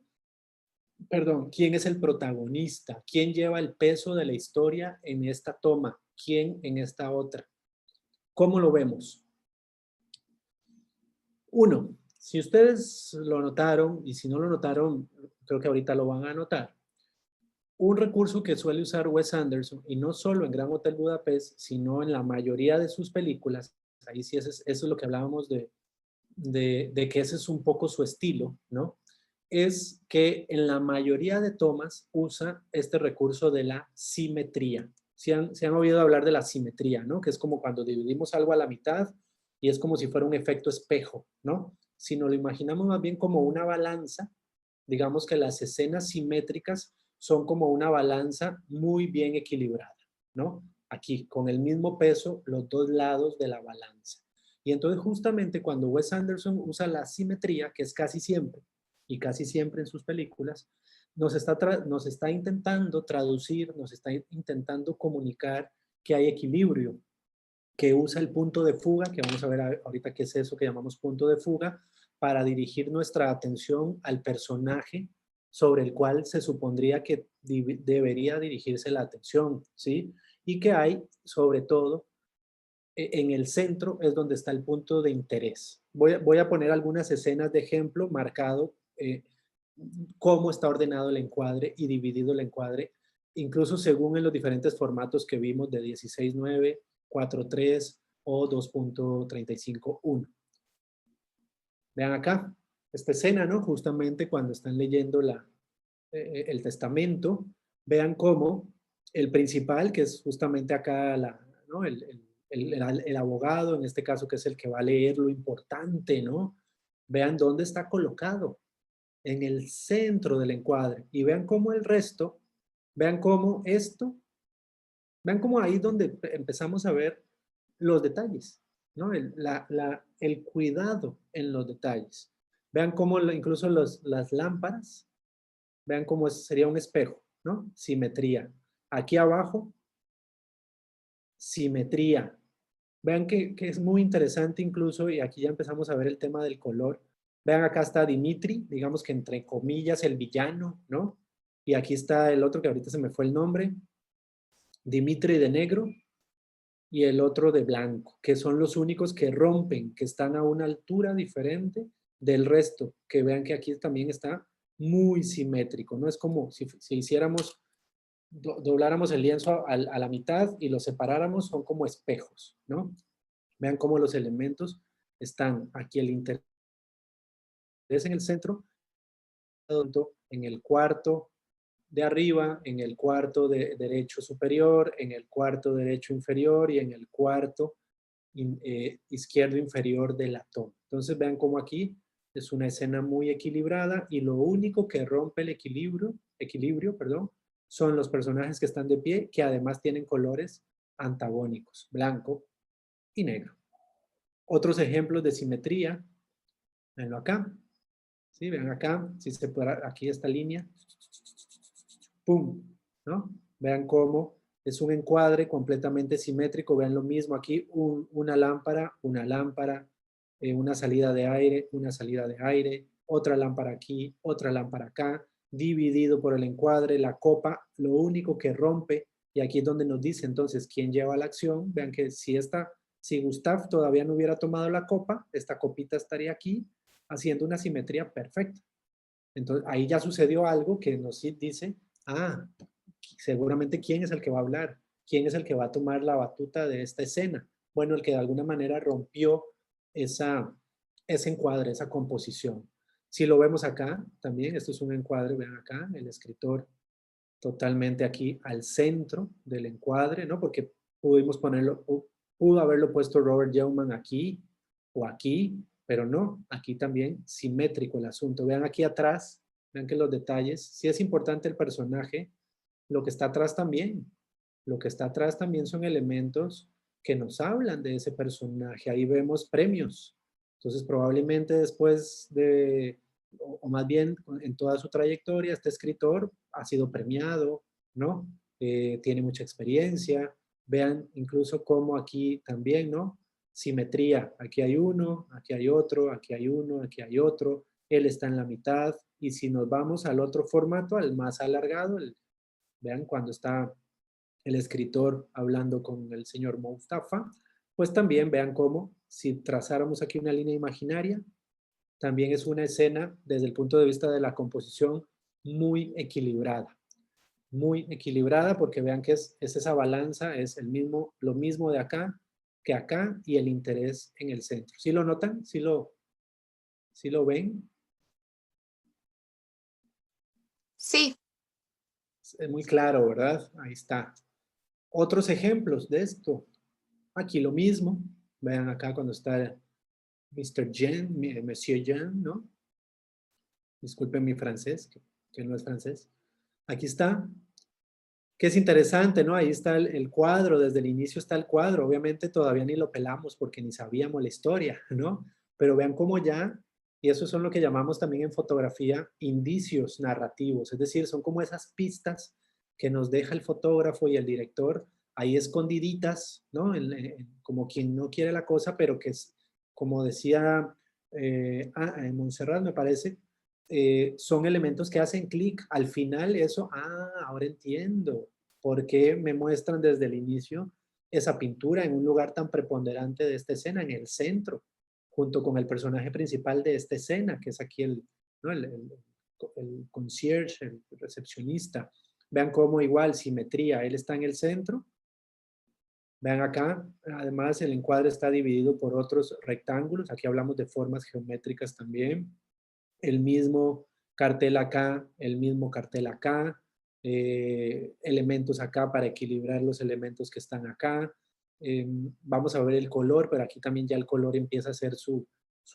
Perdón, ¿quién es el protagonista? ¿Quién lleva el peso de la historia en esta toma? ¿Quién en esta otra? ¿Cómo lo vemos? Uno, si ustedes lo notaron, y si no lo notaron, creo que ahorita lo van a notar. Un recurso que suele usar Wes Anderson, y no solo en Gran Hotel Budapest, sino en la mayoría de sus películas, ahí sí eso es lo que hablábamos de que ese es un poco su estilo, ¿no? Es que en la mayoría de tomas usa este recurso de la simetría. Se han oído hablar de la simetría, ¿no? Que es como cuando dividimos algo a la mitad y es como si fuera un efecto espejo, ¿no? Si nos lo imaginamos más bien como una balanza, digamos que las escenas simétricas son como una balanza muy bien equilibrada, ¿no? Aquí, con el mismo peso, los dos lados de la balanza. Y entonces justamente cuando Wes Anderson usa la simetría, que es casi siempre, y casi siempre en sus películas, nos está intentando traducir, nos está intentando comunicar que hay equilibrio, que usa el punto de fuga, que vamos a ver ahorita qué es eso que llamamos punto de fuga, para dirigir nuestra atención al personaje sobre el cual se supondría que debería dirigirse la atención, ¿sí? Y que hay, sobre todo, en el centro es donde está el punto de interés. Voy a poner algunas escenas de ejemplo marcado cómo está ordenado el encuadre y dividido el encuadre, incluso según en los diferentes formatos que vimos de 16:9, 4:3 o 2.35:1. Vean acá, esta escena, ¿no? Justamente cuando están leyendo el testamento, vean cómo el principal, que es justamente acá ¿no? el abogado, en este caso, que es el que va a leer lo importante, ¿no? Vean dónde está colocado, en el centro del encuadre. Y vean cómo el resto, vean cómo vean cómo ahí es donde empezamos a ver los detalles, ¿no? El cuidado en los detalles. Vean cómo incluso las lámparas, vean cómo sería un espejo, ¿no? Simetría. Aquí abajo, simetría. Vean que es muy interesante incluso, y aquí ya empezamos a ver el tema del color. Vean, acá está Dimitri, digamos que entre comillas el villano, ¿no? Y aquí está el otro que ahorita se me fue el nombre, Dimitri de negro y el otro de blanco, que son los únicos que rompen, que están a una altura diferente del resto, que vean que aquí también está muy simétrico, no es como si hiciéramos, dobláramos el lienzo a la mitad y lo separáramos, son como espejos, ¿no? Vean cómo los elementos están aquí el interés en el centro, en el cuarto de arriba, en el cuarto derecho superior, en el cuarto derecho inferior y en el cuarto izquierdo inferior de la toma. Entonces vean cómo aquí es una escena muy equilibrada y lo único que rompe el equilibrio, perdón, son los personajes que están de pie, que además tienen colores antagónicos, blanco y negro. Otros ejemplos de simetría, venlo acá, ¿sí? Vean acá, si se puede, aquí esta línea, ¡pum! ¿No? Vean cómo es un encuadre completamente simétrico, vean lo mismo aquí, una lámpara, una salida de aire, una salida de aire, otra lámpara aquí, otra lámpara acá, dividido por el encuadre, la copa, lo único que rompe, y aquí es donde nos dice entonces quién lleva la acción, vean que si Gustav todavía no hubiera tomado la copa, esta copita estaría aquí, haciendo una simetría perfecta. Entonces ahí ya sucedió algo que nos dice, seguramente quién es el que va a hablar, quién es el que va a tomar la batuta de esta escena. Bueno, el que de alguna manera rompió ese encuadre, esa composición. Si lo vemos acá, también, esto es un encuadre, vean acá, el escritor totalmente aquí al centro del encuadre, ¿no? Porque pudo haberlo puesto Robert Yeoman aquí o aquí, pero no, aquí también simétrico el asunto. Vean aquí atrás, vean que los detalles, sí es importante el personaje, lo que está atrás también. Lo que está atrás también son elementos que nos hablan de ese personaje. Ahí vemos premios. Entonces, probablemente después o más bien en toda su trayectoria, este escritor ha sido premiado, ¿no? Tiene mucha experiencia. Vean incluso cómo aquí también, ¿no? Simetría. Aquí hay uno, aquí hay otro, aquí hay uno, aquí hay otro. Él está en la mitad. Y si nos vamos al otro formato, al más alargado, vean cuando está el escritor hablando con el señor Mustafa, pues también vean cómo, si trazáramos aquí una línea imaginaria, también es una escena desde el punto de vista de la composición muy equilibrada. muy equilibrada, porque vean que es esa balanza, es lo mismo de acá que acá, y el interés en el centro. ¿Sí lo notan? ¿Sí lo ven? Sí, Es muy claro, ¿verdad? Ahí está. Otros ejemplos de esto. Aquí lo mismo. Vean acá cuando está Mr. Jean, Monsieur Jean, ¿no? Disculpen mi francés, que no es francés. Aquí está. Que es interesante, ¿no? Ahí está el cuadro, desde el inicio está el cuadro. Obviamente todavía ni lo pelamos porque ni sabíamos la historia, ¿no? Pero vean cómo ya, y eso son lo que llamamos también en fotografía indicios narrativos, es decir, son como esas pistas que nos deja el fotógrafo y el director ahí escondiditas, ¿no? Como quien no quiere la cosa, pero que es, como decía Montserrat, me parece, son elementos que hacen clic. Al final eso, ahora entiendo por qué me muestran desde el inicio esa pintura en un lugar tan preponderante de esta escena, en el centro, junto con el personaje principal de esta escena, que es aquí ¿no? el concierge, el recepcionista. Vean cómo igual, simetría, él está en el centro. Vean acá, además el encuadre está dividido por otros rectángulos. Aquí hablamos de formas geométricas también. El mismo cartel acá, el mismo cartel acá, elementos acá para equilibrar los elementos que están acá. Vamos a ver el color, pero aquí también ya el color empieza a hacer su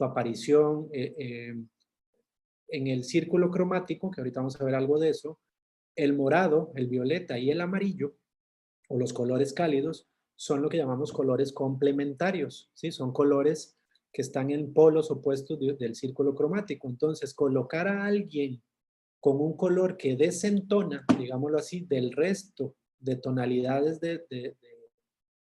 aparición. En el círculo cromático, que ahorita vamos a ver algo de eso, el morado, el violeta y el amarillo, o los colores cálidos, son lo que llamamos colores complementarios, ¿sí? Son colores que están en polos opuestos del círculo cromático. Entonces, colocar a alguien con un color que desentona, digámoslo así, del resto de tonalidades de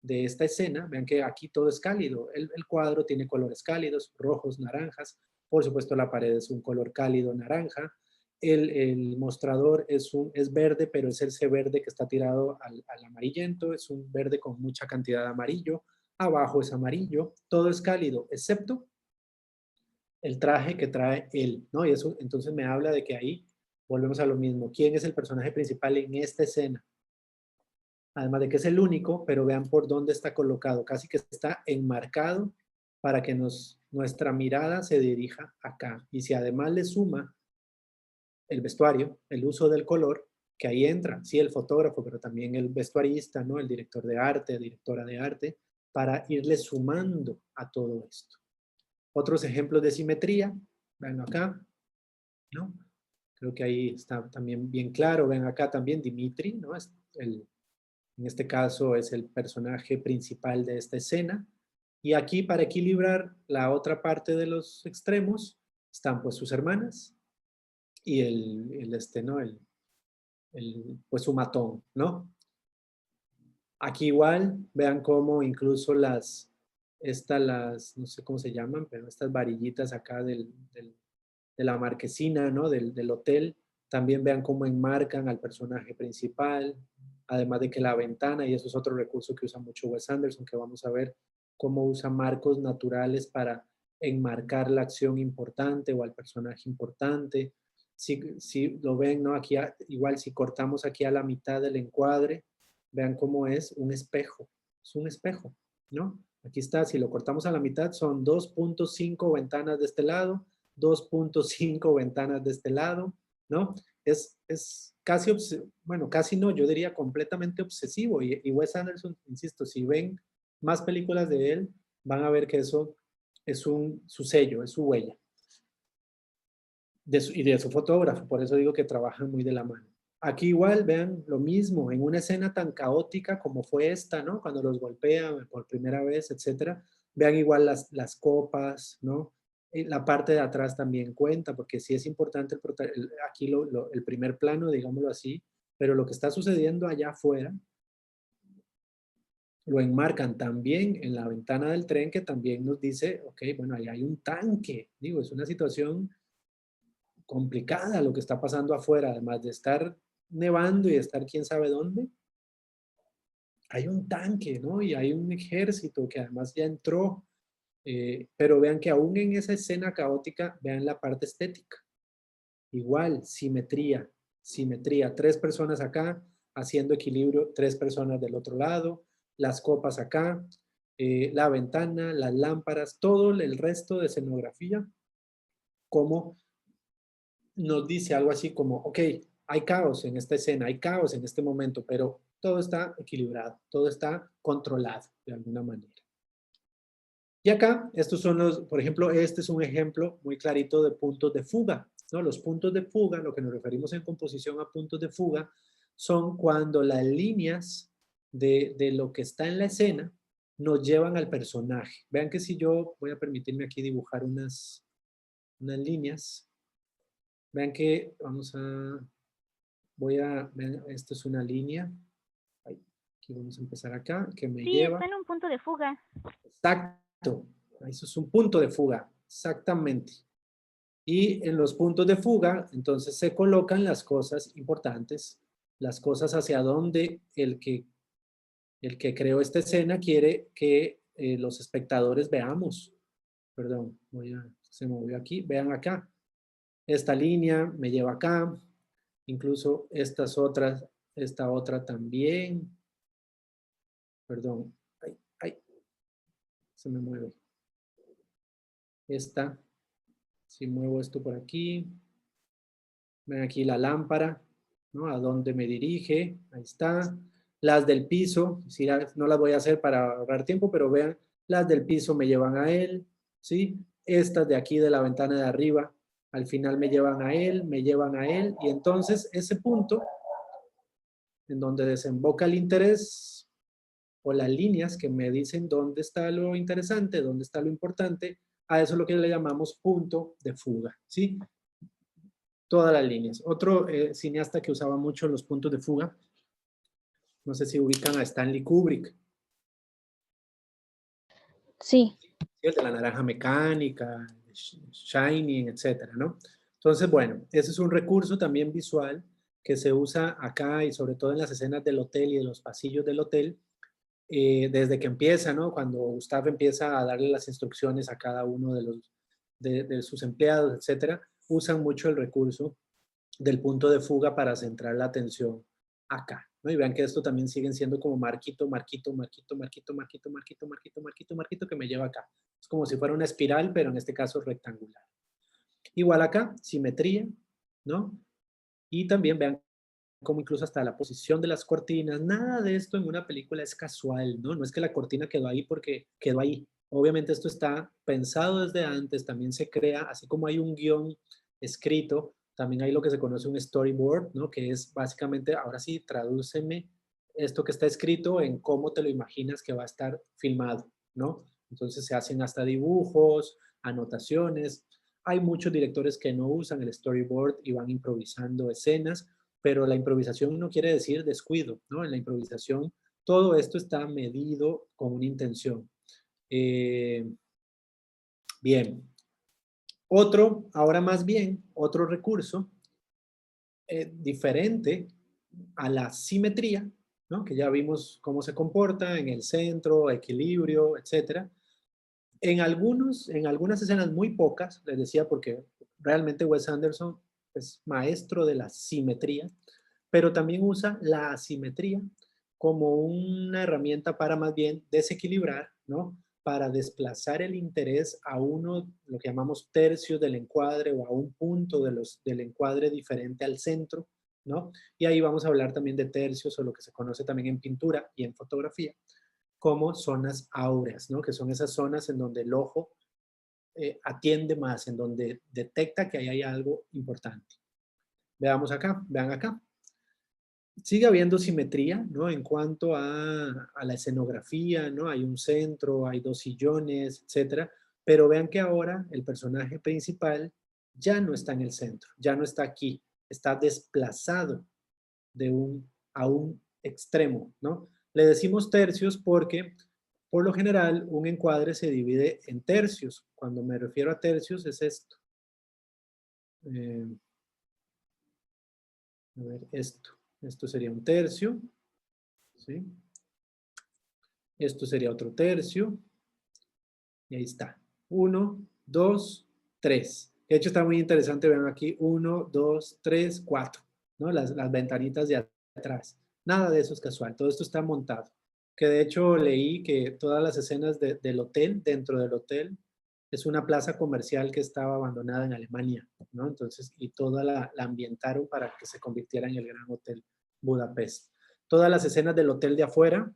esta escena, vean que aquí todo es cálido, el cuadro tiene colores cálidos, rojos, naranjas, por supuesto la pared es un color cálido naranja, el mostrador es verde, pero es ese verde que está tirado al amarillento, es un verde con mucha cantidad de amarillo, abajo es amarillo, todo es cálido, excepto el traje que trae él, ¿no? Y eso entonces me habla de que ahí volvemos a lo mismo. ¿Quién es el personaje principal en esta escena? Además de que es el único, pero vean por dónde está colocado, casi que está enmarcado para que nuestra mirada se dirija acá. Y si además le suma el vestuario, el uso del color, que ahí entra, sí, el fotógrafo, pero también el vestuarista, ¿no? El director de arte, directora de arte, para irle sumando a todo esto. Otros ejemplos de simetría, ven acá, ¿no? Creo que ahí está también bien claro, ven acá también Dimitri, ¿no? En este caso es el personaje principal de esta escena. Y aquí, para equilibrar la otra parte de los extremos, están pues sus hermanas y ¿no? Pues su matón, ¿no? Aquí igual, vean cómo incluso no sé cómo se llaman, pero estas varillitas acá de la marquesina, ¿no? Del hotel, también vean cómo enmarcan al personaje principal, además de que la ventana, y eso es otro recurso que usa mucho Wes Anderson, que vamos a ver cómo usa marcos naturales para enmarcar la acción importante o al personaje importante. Si lo ven, ¿no? Aquí igual si cortamos aquí a la mitad del encuadre, vean cómo es un espejo, ¿no? Aquí está, si lo cortamos a la mitad son 2.5 ventanas de este lado, 2.5 ventanas de este lado, ¿no? Es casi, bueno, casi no, yo diría completamente obsesivo. Y Wes Anderson, insisto, si ven más películas de él, van a ver que eso es su sello, es su huella. Y de su fotógrafo, por eso digo que trabajan muy de la mano. Aquí igual, vean lo mismo, en una escena tan caótica como fue esta, ¿no? Cuando los golpean por primera vez, etcétera. Vean igual las copas, ¿no? La parte de atrás también cuenta, porque sí es importante aquí el primer plano, digámoslo así, pero lo que está sucediendo allá afuera lo enmarcan también en la ventana del tren, que también nos dice, ok, bueno, ahí hay un tanque. Digo, es una situación complicada lo que está pasando afuera, además de estar nevando y de estar quién sabe dónde. Hay un tanque, ¿no? Y hay un ejército que además ya entró. Pero vean que aún en esa escena caótica, vean la parte estética. Igual, simetría. simetría, 3 personas acá, haciendo equilibrio, 3 personas del otro lado, las copas acá, la ventana, las lámparas, todo el resto de escenografía, como nos dice algo así como, ok, hay caos en esta escena, hay caos en este momento, pero todo está equilibrado, todo está controlado de alguna manera. Y acá, estos son los, por ejemplo, este es un ejemplo muy clarito de puntos de fuga, ¿no? Los puntos de fuga, lo que nos referimos en composición a puntos de fuga, son cuando las líneas de lo que está en la escena nos llevan al personaje. Vean que si yo voy a permitirme aquí dibujar unas líneas, vean que vamos a, vean, esto es una línea, aquí vamos a empezar acá, que me Sí, lleva. está en un punto de fuga. Exacto, eso es un punto de fuga, exactamente. Y en los puntos de fuga, entonces se colocan las cosas importantes, las cosas hacia donde el que creó esta escena quiere que los espectadores veamos. Perdón, se movió aquí, vean acá. Esta línea me lleva acá, incluso estas otras, esta otra también. Perdón, ay, se me mueve. Esta, si muevo esto por aquí, ven aquí la lámpara, ¿no? A dónde me dirige, ahí está. Las del piso, si no las voy a hacer para ahorrar tiempo, pero vean, las del piso me llevan a él, ¿sí? Estas de aquí de la ventana de arriba, al final me llevan a él, y entonces ese punto en donde desemboca el interés o las líneas que me dicen dónde está lo interesante, dónde está lo importante, a eso es lo que le llamamos punto de fuga, ¿sí? Todas las líneas. Otro cineasta que usaba mucho los puntos de fuga, no sé si ubican a Stanley Kubrick. Sí. El de la naranja mecánica, Shining, etcétera, ¿no? Entonces, bueno, ese es un recurso también visual que se usa acá y sobre todo en las escenas del hotel y de los pasillos del hotel, desde que empieza, ¿no? Cuando Gustavo empieza a darle las instrucciones a cada uno de sus empleados, etcétera, usan mucho el recurso del punto de fuga para centrar la atención acá, ¿no? Y vean que esto también siguen siendo como marquito, marquito, marquito, marquito, marquito, marquito, marquito, marquito, marquito, que me lleva acá. Es como si fuera una espiral, pero en este caso rectangular. Igual acá, simetría, ¿no? Y también vean como incluso hasta la posición de las cortinas, nada de esto en una película es casual, ¿no? No es que la cortina quedó ahí porque quedó ahí. Obviamente esto está pensado desde antes, también se crea, así como hay un guión escrito, también hay lo que se conoce un storyboard, ¿no? Que es básicamente, ahora sí, tradúceme esto que está escrito en cómo te lo imaginas que va a estar filmado, ¿no? Entonces se hacen hasta dibujos, anotaciones. Hay muchos directores que no usan el storyboard y van improvisando escenas, pero la improvisación no quiere decir descuido, ¿no? En la improvisación todo esto está medido con una intención. Bien. Ahora más bien, otro recurso diferente a la simetría, ¿no? Que ya vimos cómo se comporta en el centro, equilibrio, etcétera. En algunas escenas muy pocas, les decía porque realmente Wes Anderson es maestro de la simetría, pero también usa la asimetría como una herramienta para más bien desequilibrar, ¿no? Para desplazar el interés a uno, lo que llamamos tercios del encuadre o a un punto del encuadre diferente al centro, ¿no? Y ahí vamos a hablar también de tercios o lo que se conoce también en pintura y en fotografía como zonas áureas, ¿no? Que son esas zonas en donde el ojo atiende más, en donde detecta que ahí hay algo importante. Veamos acá, vean acá. Sigue habiendo simetría, ¿no? En cuanto a la escenografía, ¿no? Hay un centro, hay 2 sillones, etcétera. Pero vean que ahora el personaje principal ya no está en el centro, ya no está aquí, está desplazado a un extremo, ¿no? Le decimos tercios porque, por lo general, un encuadre se divide en tercios. Cuando me refiero a tercios es esto. A ver, esto. Esto sería un tercio, ¿sí? Esto sería otro tercio. Y ahí está. 1, 2, 3. De hecho, está muy interesante. Vean aquí. 1, 2, 3, 4. ¿no? Las ventanitas de atrás. Nada de eso es casual, todo esto está montado. Que de hecho leí que todas las escenas del hotel, dentro del hotel, es una plaza comercial que estaba abandonada en Alemania, ¿no? Entonces, y toda la ambientaron para que se convirtiera en el Gran Hotel Budapest. Todas las escenas del hotel de afuera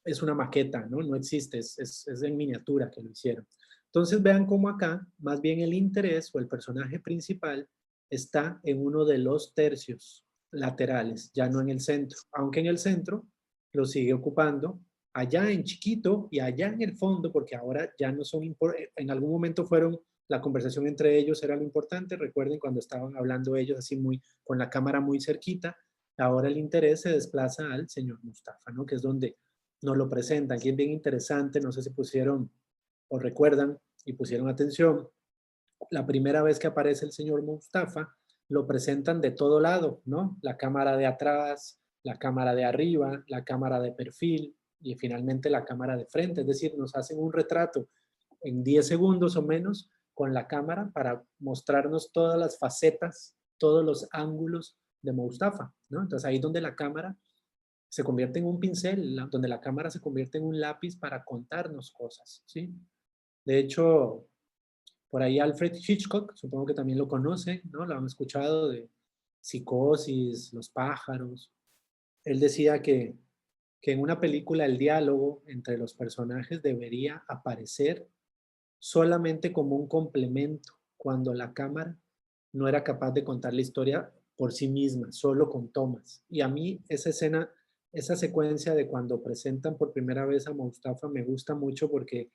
es una maqueta, ¿no? No existe, es en miniatura que lo hicieron. Entonces vean cómo acá, más bien el interés o el personaje principal está en uno de los tercios laterales, ya no en el centro, aunque en el centro lo sigue ocupando allá en chiquito y allá en el fondo, porque ahora ya no son, en algún momento fueron, la conversación entre ellos era lo importante, recuerden cuando estaban hablando ellos así muy, con la cámara muy cerquita, ahora el interés se desplaza al señor Mustafa, ¿no? Que es donde nos lo presentan, que es bien interesante, no sé si pusieron o recuerdan y pusieron atención, la primera vez que aparece el señor Mustafa, lo presentan de todo lado, ¿no? La cámara de atrás, la cámara de arriba, la cámara de perfil y finalmente la cámara de frente. Es decir, nos hacen un retrato en 10 segundos o menos con la cámara para mostrarnos todas las facetas, todos los ángulos de Mustafa, ¿no? Entonces ahí donde la cámara se convierte en un pincel, donde la cámara se convierte en un lápiz para contarnos cosas, ¿sí? De hecho, por ahí Alfred Hitchcock, supongo que también lo conocen, ¿no? Lo han escuchado de Psicosis, Los pájaros. Él decía que en una película el diálogo entre los personajes debería aparecer solamente como un complemento cuando la cámara no era capaz de contar la historia por sí misma, solo con tomas. Y a mí esa escena, esa secuencia de cuando presentan por primera vez a Mustafa me gusta mucho porque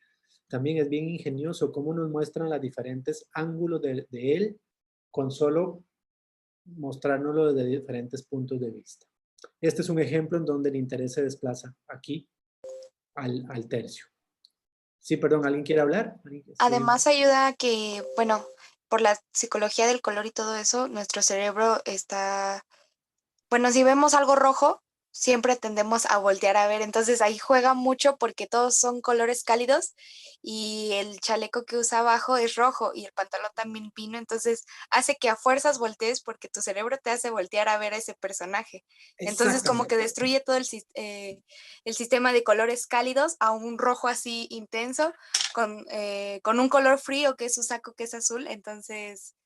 también es bien ingenioso cómo nos muestran los diferentes ángulos de él con solo mostrárnoslo desde diferentes puntos de vista. Este es un ejemplo en donde el interés se desplaza aquí al tercio. Sí, perdón, ¿alguien quiere hablar? Además ayuda a que, bueno, por la psicología del color y todo eso, nuestro cerebro está, bueno, si vemos algo rojo, siempre tendemos a voltear a ver. Entonces ahí juega mucho porque todos son colores cálidos y el chaleco que usa abajo es rojo y el pantalón también vino. Entonces hace que a fuerzas voltees porque tu cerebro te hace voltear a ver a ese personaje. Entonces como que destruye todo el sistema de colores cálidos a un rojo así intenso con un color frío que es su saco que es azul. Entonces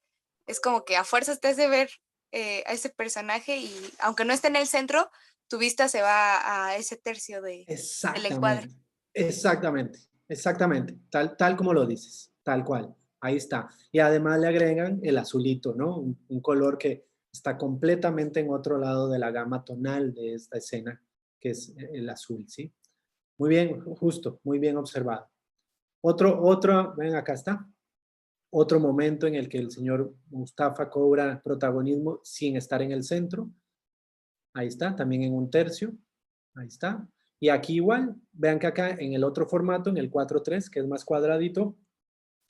es como que a fuerzas te hace ver a ese personaje y aunque no esté en el centro, tu vista se va a ese tercio del encuadre. Exactamente, tal como lo dices, tal cual, ahí está. Y además le agregan el azulito, ¿no? Un color que está completamente en otro lado de la gama tonal de esta escena, que es el azul, ¿sí? Muy bien, justo, muy bien observado. Ven, acá está. Otro momento en el que el señor Mustafa cobra protagonismo sin estar en el centro. Ahí está, también en un tercio. Ahí está. Y aquí igual, vean que acá en el otro formato, en el 4:3, que es más cuadradito,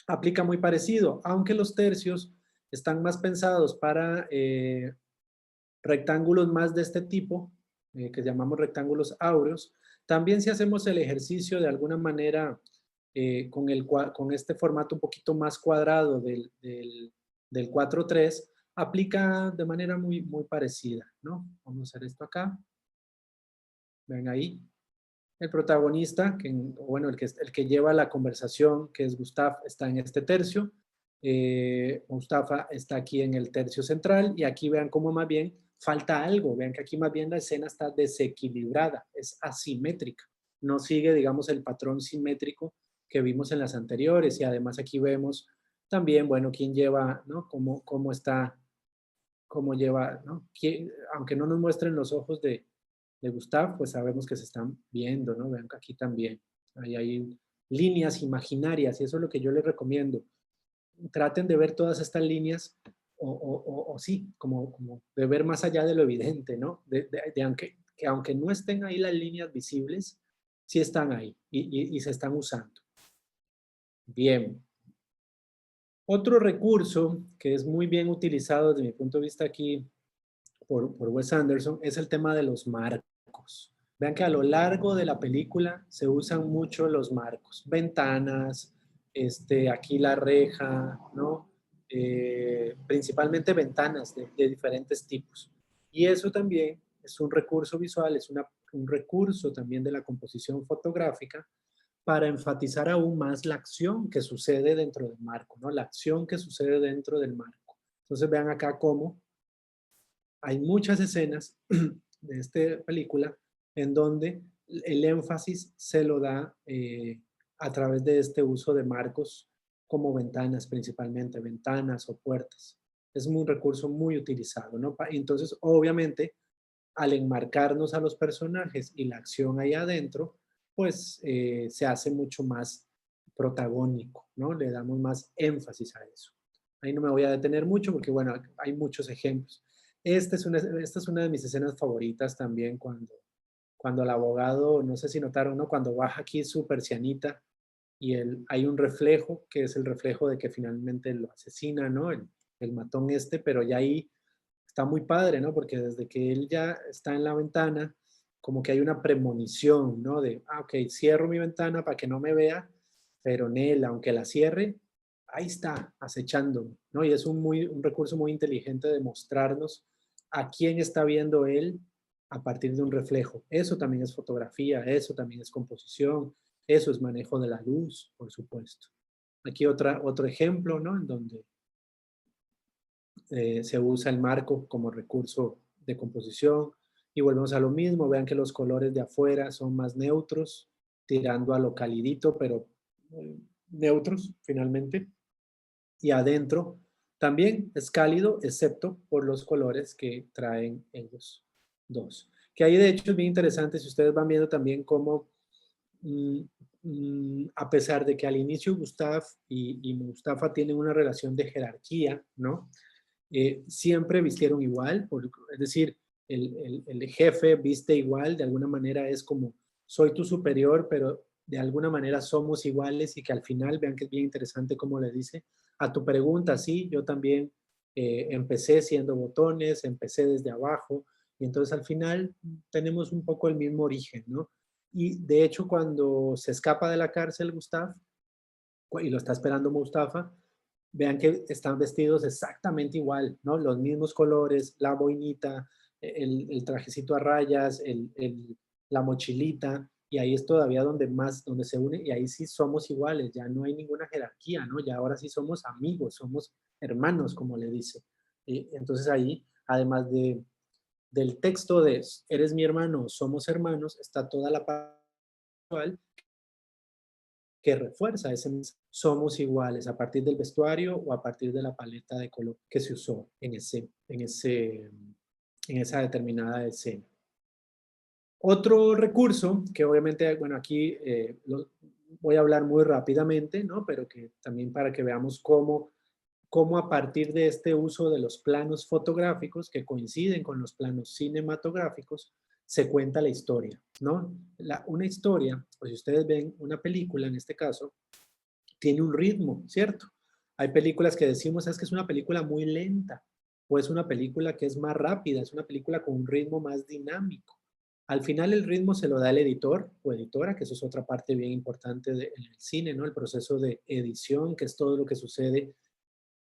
aplica muy parecido, aunque los tercios están más pensados para rectángulos más de este tipo, que llamamos rectángulos áureos. También si hacemos el ejercicio de alguna manera con este formato un poquito más cuadrado del 4:3, aplica de manera muy, muy parecida, ¿no? Vamos a hacer esto acá. Ven ahí. El protagonista, bueno, el que lleva la conversación, que es Gustav, está en este tercio. Mustafa está aquí en el tercio central y aquí vean cómo más bien falta algo. Vean que aquí más bien la escena está desequilibrada, es asimétrica. No sigue, digamos, el patrón simétrico que vimos en las anteriores y además aquí vemos también, bueno, quién lleva, ¿no? Cómo está, cómo lleva, ¿no? Aunque no nos muestren los ojos de Gustav, pues sabemos que se están viendo, ¿no? Vean que aquí también hay líneas imaginarias y eso es lo que yo les recomiendo. Traten de ver todas estas líneas o sí, como de ver más allá de lo evidente, ¿no? Aunque no estén ahí las líneas visibles, sí están ahí y se están usando. Bien. Otro recurso que es muy bien utilizado desde mi punto de vista aquí por Wes Anderson es el tema de los marcos. Vean que a lo largo de la película se usan mucho los marcos, ventanas, aquí la reja, ¿no? Principalmente ventanas de diferentes tipos. Y eso también es un recurso visual, es un recurso también de la composición fotográfica para enfatizar aún más la acción que sucede dentro del marco, ¿no? La acción que sucede dentro del marco. Entonces vean acá cómo hay muchas escenas de esta película en donde el énfasis se lo da a través de este uso de marcos como ventanas principalmente, ventanas o puertas. Es un recurso muy utilizado, ¿no? Entonces, obviamente, al enmarcarnos a los personajes y la acción ahí adentro, pues se hace mucho más protagónico, ¿no? Le damos más énfasis a eso. Ahí no me voy a detener mucho porque, bueno, hay muchos ejemplos. Esta es una de mis escenas favoritas también cuando el abogado, no sé si notaron, ¿no? Cuando baja aquí su persianita y hay un reflejo, que es el reflejo de que finalmente lo asesina, ¿no? El matón este, pero ya ahí está muy padre, ¿no? Porque desde que él ya está en la ventana, como que hay una premonición, ¿no? De, ok, cierro mi ventana para que no me vea, pero Nel, aunque la cierre, ahí está, acechándome, ¿no? Y es un recurso muy inteligente de mostrarnos a quién está viendo él a partir de un reflejo. Eso también es fotografía, eso también es composición, eso es manejo de la luz, por supuesto. Aquí otro ejemplo, ¿no? En donde se usa el marco como recurso de composición y volvemos a lo mismo, vean que los colores de afuera son más neutros, tirando a lo calidito, pero neutros finalmente, y adentro también es cálido, excepto por los colores que traen ellos dos. Que ahí de hecho es bien interesante si ustedes van viendo también cómo mm, a pesar de que al inicio Gustav y Mustafa tienen una relación de jerarquía, ¿no? Siempre vistieron igual, es decir, el jefe viste igual, de alguna manera es como, soy tu superior, pero de alguna manera somos iguales y que al final, vean que es bien interesante como le dice, a tu pregunta, sí, yo también empecé siendo botones, empecé desde abajo, y entonces al final tenemos un poco el mismo origen, ¿no? Y de hecho cuando se escapa de la cárcel Gustav, y lo está esperando Mustafa, vean que están vestidos exactamente igual, ¿no? Los mismos colores, la boinita, el trajecito a rayas, la mochilita, y ahí es todavía donde se une, y ahí sí somos iguales, ya no hay ninguna jerarquía, ¿no? Ya ahora sí somos amigos, somos hermanos, como le dice. Y entonces ahí, además del texto de eres mi hermano, somos hermanos, está toda la parte que refuerza ese mensaje. Somos iguales a partir del vestuario o a partir de la paleta de color que se usó en esa determinada escena. Otro recurso que obviamente, bueno, aquí voy a hablar muy rápidamente, ¿no? Pero que también para que veamos cómo a partir de este uso de los planos fotográficos que coinciden con los planos cinematográficos, se cuenta la historia, ¿no? Una historia, pues si ustedes ven una película en este caso, tiene un ritmo, ¿cierto? Hay películas que decimos es que es una película muy lenta o es una película que es más rápida, es una película con un ritmo más dinámico. Al final el ritmo se lo da el editor o editora, que eso es otra parte bien importante en el cine, ¿no? El proceso de edición, que es todo lo que sucede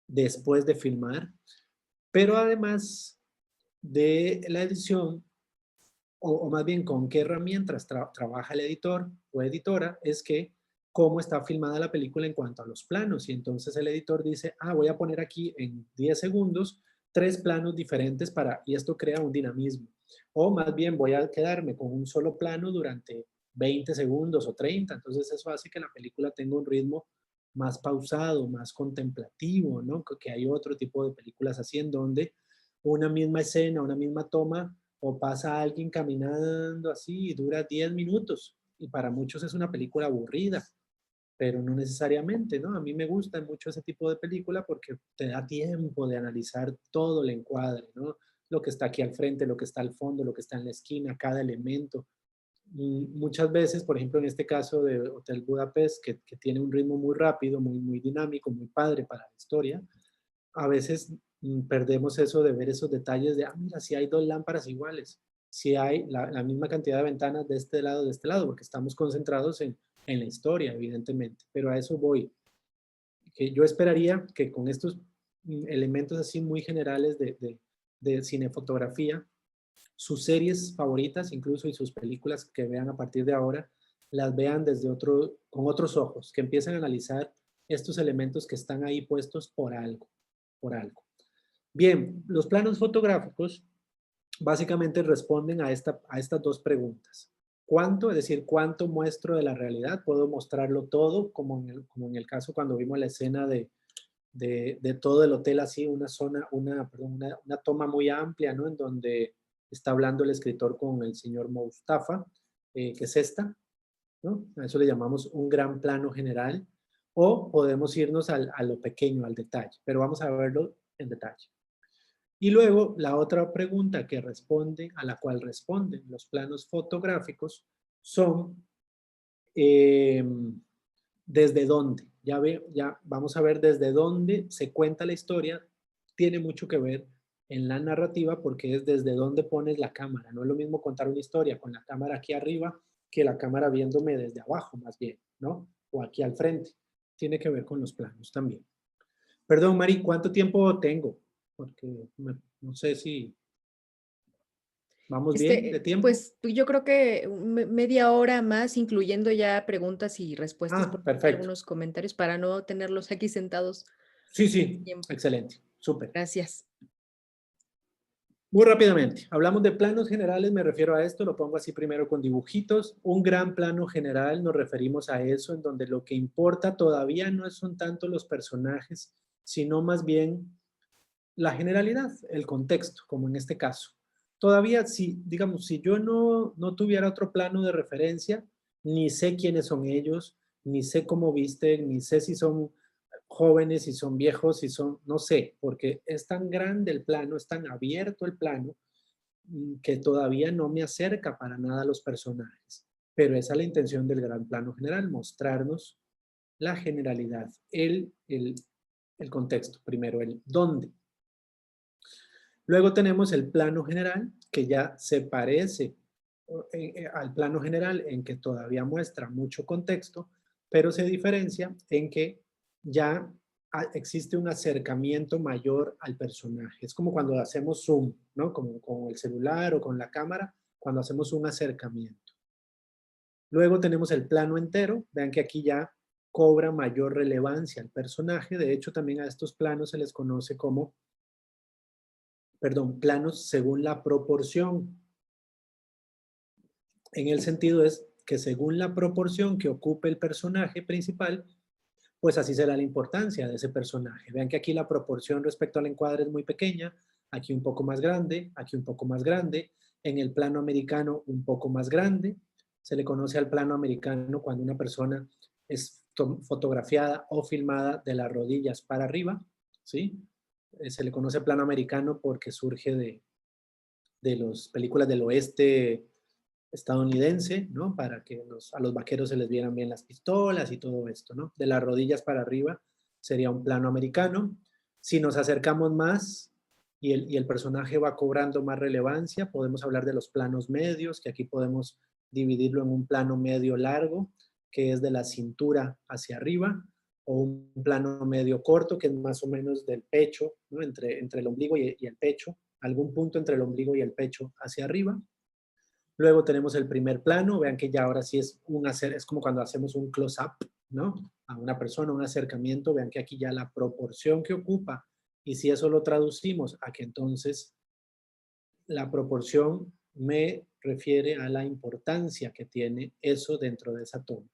después de filmar. Pero además de la edición, o más bien con qué herramientas trabaja el editor o editora, es que cómo está filmada la película en cuanto a los planos. Y entonces el editor dice, voy a poner aquí en 10 segundos 3 planos diferentes y esto crea un dinamismo. O más bien voy a quedarme con un solo plano durante 20 segundos o 30. Entonces eso hace que la película tenga un ritmo más pausado, más contemplativo, ¿no? Que hay otro tipo de películas así en donde una misma escena, una misma toma o pasa alguien caminando así y dura 10 minutos. Y para muchos es una película aburrida, pero no necesariamente, ¿no? A mí me gusta mucho ese tipo de película porque te da tiempo de analizar todo el encuadre, ¿no? Lo que está aquí al frente, lo que está al fondo, lo que está en la esquina, cada elemento. Y muchas veces, por ejemplo, en este caso de Hotel Budapest, que tiene un ritmo muy rápido, muy dinámico, muy padre para la historia, a veces perdemos eso de ver esos detalles de, mira, si hay 2 lámparas iguales, si hay la misma cantidad de ventanas de este lado, porque estamos concentrados en la historia, evidentemente. Pero a eso voy. Que yo esperaría que con estos elementos así muy generales de cinefotografía, sus series favoritas, incluso, y sus películas que vean a partir de ahora, las vean con otros ojos, que empiecen a analizar estos elementos que están ahí puestos por algo, por algo. Bien, los planos fotográficos básicamente responden a estas dos preguntas. ¿Cuánto? Es decir, ¿cuánto muestro de la realidad? ¿Puedo mostrarlo todo? Como en el caso cuando vimos la escena de todo el hotel así, una toma muy amplia, ¿no? En donde está hablando el escritor con el señor Mustafa, que es esta, ¿no? A eso le llamamos un gran plano general, o podemos irnos a lo pequeño, al detalle, pero vamos a verlo en detalle. Y luego la otra pregunta a la cual responden los planos fotográficos son ¿desde dónde? Ya vamos a ver desde dónde se cuenta la historia. Tiene mucho que ver en la narrativa porque es desde dónde pones la cámara. No es lo mismo contar una historia con la cámara aquí arriba que la cámara viéndome desde abajo más bien, ¿no? O aquí al frente. Tiene que ver con los planos también. Perdón, Mari, ¿cuánto tiempo tengo? Porque no sé si vamos bien de tiempo. Pues yo creo que media hora más, incluyendo ya preguntas y respuestas, Ah, porque hay perfecto. algunos comentarios para no tenerlos aquí sentados Sí, más sí, tiempo. excelente, súper. Gracias. Muy rápidamente, hablamos de planos generales, me refiero a esto, lo pongo así primero con dibujitos. Un gran plano general, nos referimos a eso, en donde lo que importa todavía no son tanto los personajes, sino más bien la generalidad, el contexto, como en este caso. Todavía, digamos, si yo no tuviera otro plano de referencia, ni sé quiénes son ellos, ni sé cómo visten, ni sé si son jóvenes, si son viejos, si son, no sé, porque es tan grande el plano, es tan abierto el plano, que todavía no me acerca para nada a los personajes. Pero esa es la intención del gran plano general, mostrarnos la generalidad, el contexto, primero el dónde. Luego tenemos el plano general, que ya se parece al plano general en que todavía muestra mucho contexto, pero se diferencia en que ya existe un acercamiento mayor al personaje. Es como cuando hacemos zoom, ¿no? Como con el celular o con la cámara, cuando hacemos un acercamiento. Luego tenemos el plano entero. Vean que aquí ya cobra mayor relevancia al personaje. De hecho, también a estos planos se les conoce como, planos según la proporción. En el sentido es que según la proporción que ocupe el personaje principal, pues así será la importancia de ese personaje. Vean que aquí la proporción respecto al encuadre es muy pequeña, aquí un poco más grande, aquí un poco más grande, en el plano americano un poco más grande. Se le conoce al plano americano cuando una persona es fotografiada o filmada de las rodillas para arriba, ¿sí? Se le conoce plano americano porque surge de las películas del oeste estadounidense, ¿no? Para que a los vaqueros se les vieran bien las pistolas y todo esto, ¿no? De las rodillas para arriba sería un plano americano. Si nos acercamos más y el personaje va cobrando más relevancia, podemos hablar de los planos medios, que aquí podemos dividirlo en un plano medio largo, que es de la cintura hacia arriba, o un plano medio corto, que es más o menos del pecho, ¿no? Entre el ombligo y el pecho, algún punto entre el ombligo y el pecho hacia arriba. Luego tenemos el primer plano, vean que ya ahora sí es como cuando hacemos un close-up, ¿no? A una persona, un acercamiento, vean que aquí ya la proporción que ocupa, y si eso lo traducimos a que entonces la proporción me refiere a la importancia que tiene eso dentro de esa toma.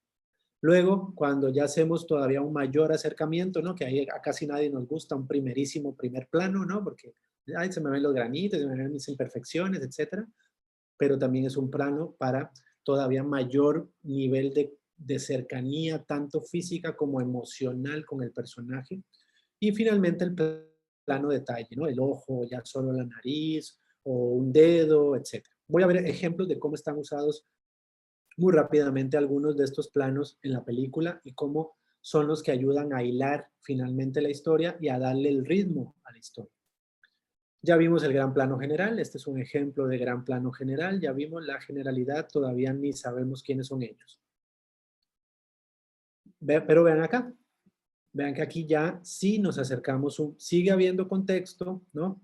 Luego, cuando ya hacemos todavía un mayor acercamiento, ¿no? Que ahí a casi nadie nos gusta un primer plano, ¿no? Porque ay, se me ven los granitos, se me ven mis imperfecciones, etcétera. Pero también es un plano para todavía mayor nivel de cercanía, tanto física como emocional con el personaje. Y finalmente el plano detalle, ¿no? El ojo, ya solo la nariz, o un dedo, etc. Voy a ver ejemplos de cómo están usados muy rápidamente algunos de estos planos en la película y cómo son los que ayudan a hilar finalmente la historia y a darle el ritmo a la historia. Ya vimos el gran plano general, este es un ejemplo de gran plano general, ya vimos la generalidad, todavía ni sabemos quiénes son ellos. Pero vean acá, vean que aquí ya sí nos acercamos, sigue habiendo contexto, ¿no?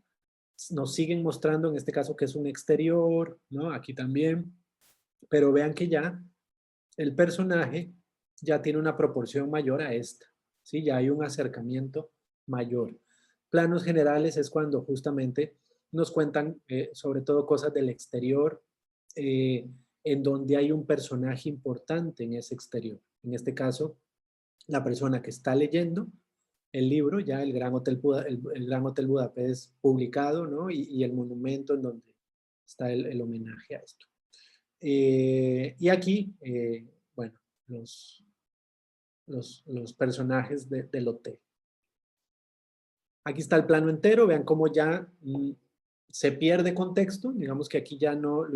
nos siguen mostrando en este caso que es un exterior, ¿no? Aquí también, pero vean que ya el personaje ya tiene una proporción mayor a esta, ¿sí? Ya hay un acercamiento mayor. Planos generales es cuando justamente nos cuentan sobre todo cosas del exterior, en donde hay un personaje importante en ese exterior. En este caso, la persona que está leyendo el libro, ya el Gran Hotel, el Gran Hotel Budapest publicado, ¿no? Y el monumento en donde está el homenaje a esto. Y aquí, bueno, los personajes del hotel. Aquí está el plano entero, vean cómo ya se pierde contexto, digamos que aquí ya no,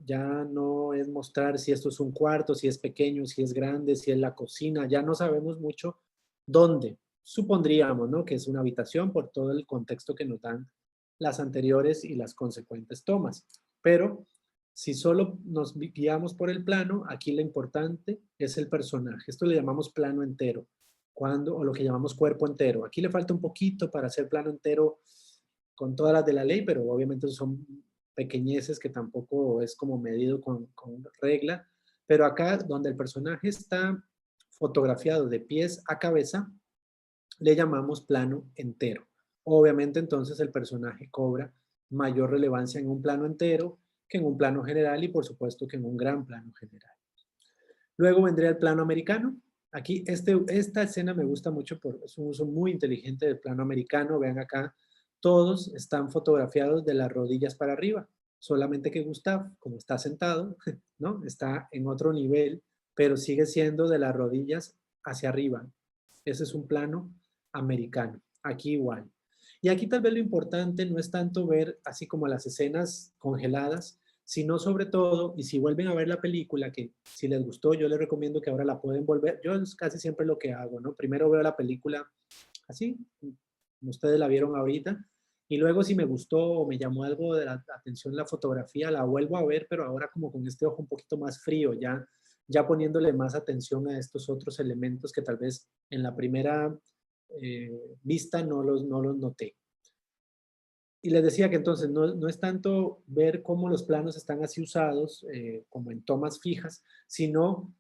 ya no es mostrar si esto es un cuarto, si es pequeño, si es grande, si es la cocina, ya no sabemos mucho dónde. Supondríamos, ¿no? Que es una habitación por todo el contexto que nos dan las anteriores y las consecuentes tomas. Pero si solo nos guiamos por el plano, aquí lo importante es el personaje. Esto le llamamos plano entero, o lo que llamamos cuerpo entero. Aquí le falta un poquito para hacer plano entero con todas las de la ley, pero obviamente son pequeñeces que tampoco es como medido con regla. Pero acá donde el personaje está fotografiado de pies a cabeza, le llamamos plano entero. Obviamente entonces el personaje cobra mayor relevancia en un plano entero que en un plano general y por supuesto que en un gran plano general. Luego vendría el plano americano. Aquí esta escena me gusta mucho porque es un uso muy inteligente del plano americano. Vean acá, todos están fotografiados de las rodillas para arriba. Solamente que Gustav, como está sentado, ¿no? Está en otro nivel, pero sigue siendo de las rodillas hacia arriba. Ese es un plano americano. Aquí igual. Y aquí tal vez lo importante no es tanto ver así como las escenas congeladas, sino sobre todo, y si vuelven a ver la película, que si les gustó, yo les recomiendo que ahora la pueden volver. Yo es casi siempre lo que hago, ¿no? Primero veo la película así, como ustedes la vieron ahorita, y luego si me gustó o me llamó algo de la atención la fotografía, la vuelvo a ver, pero ahora como con este ojo un poquito más frío, ya poniéndole más atención a estos otros elementos que tal vez en la primera vista no los noté. Y les decía que entonces no es tanto ver cómo los planos están así usados como en tomas fijas, sino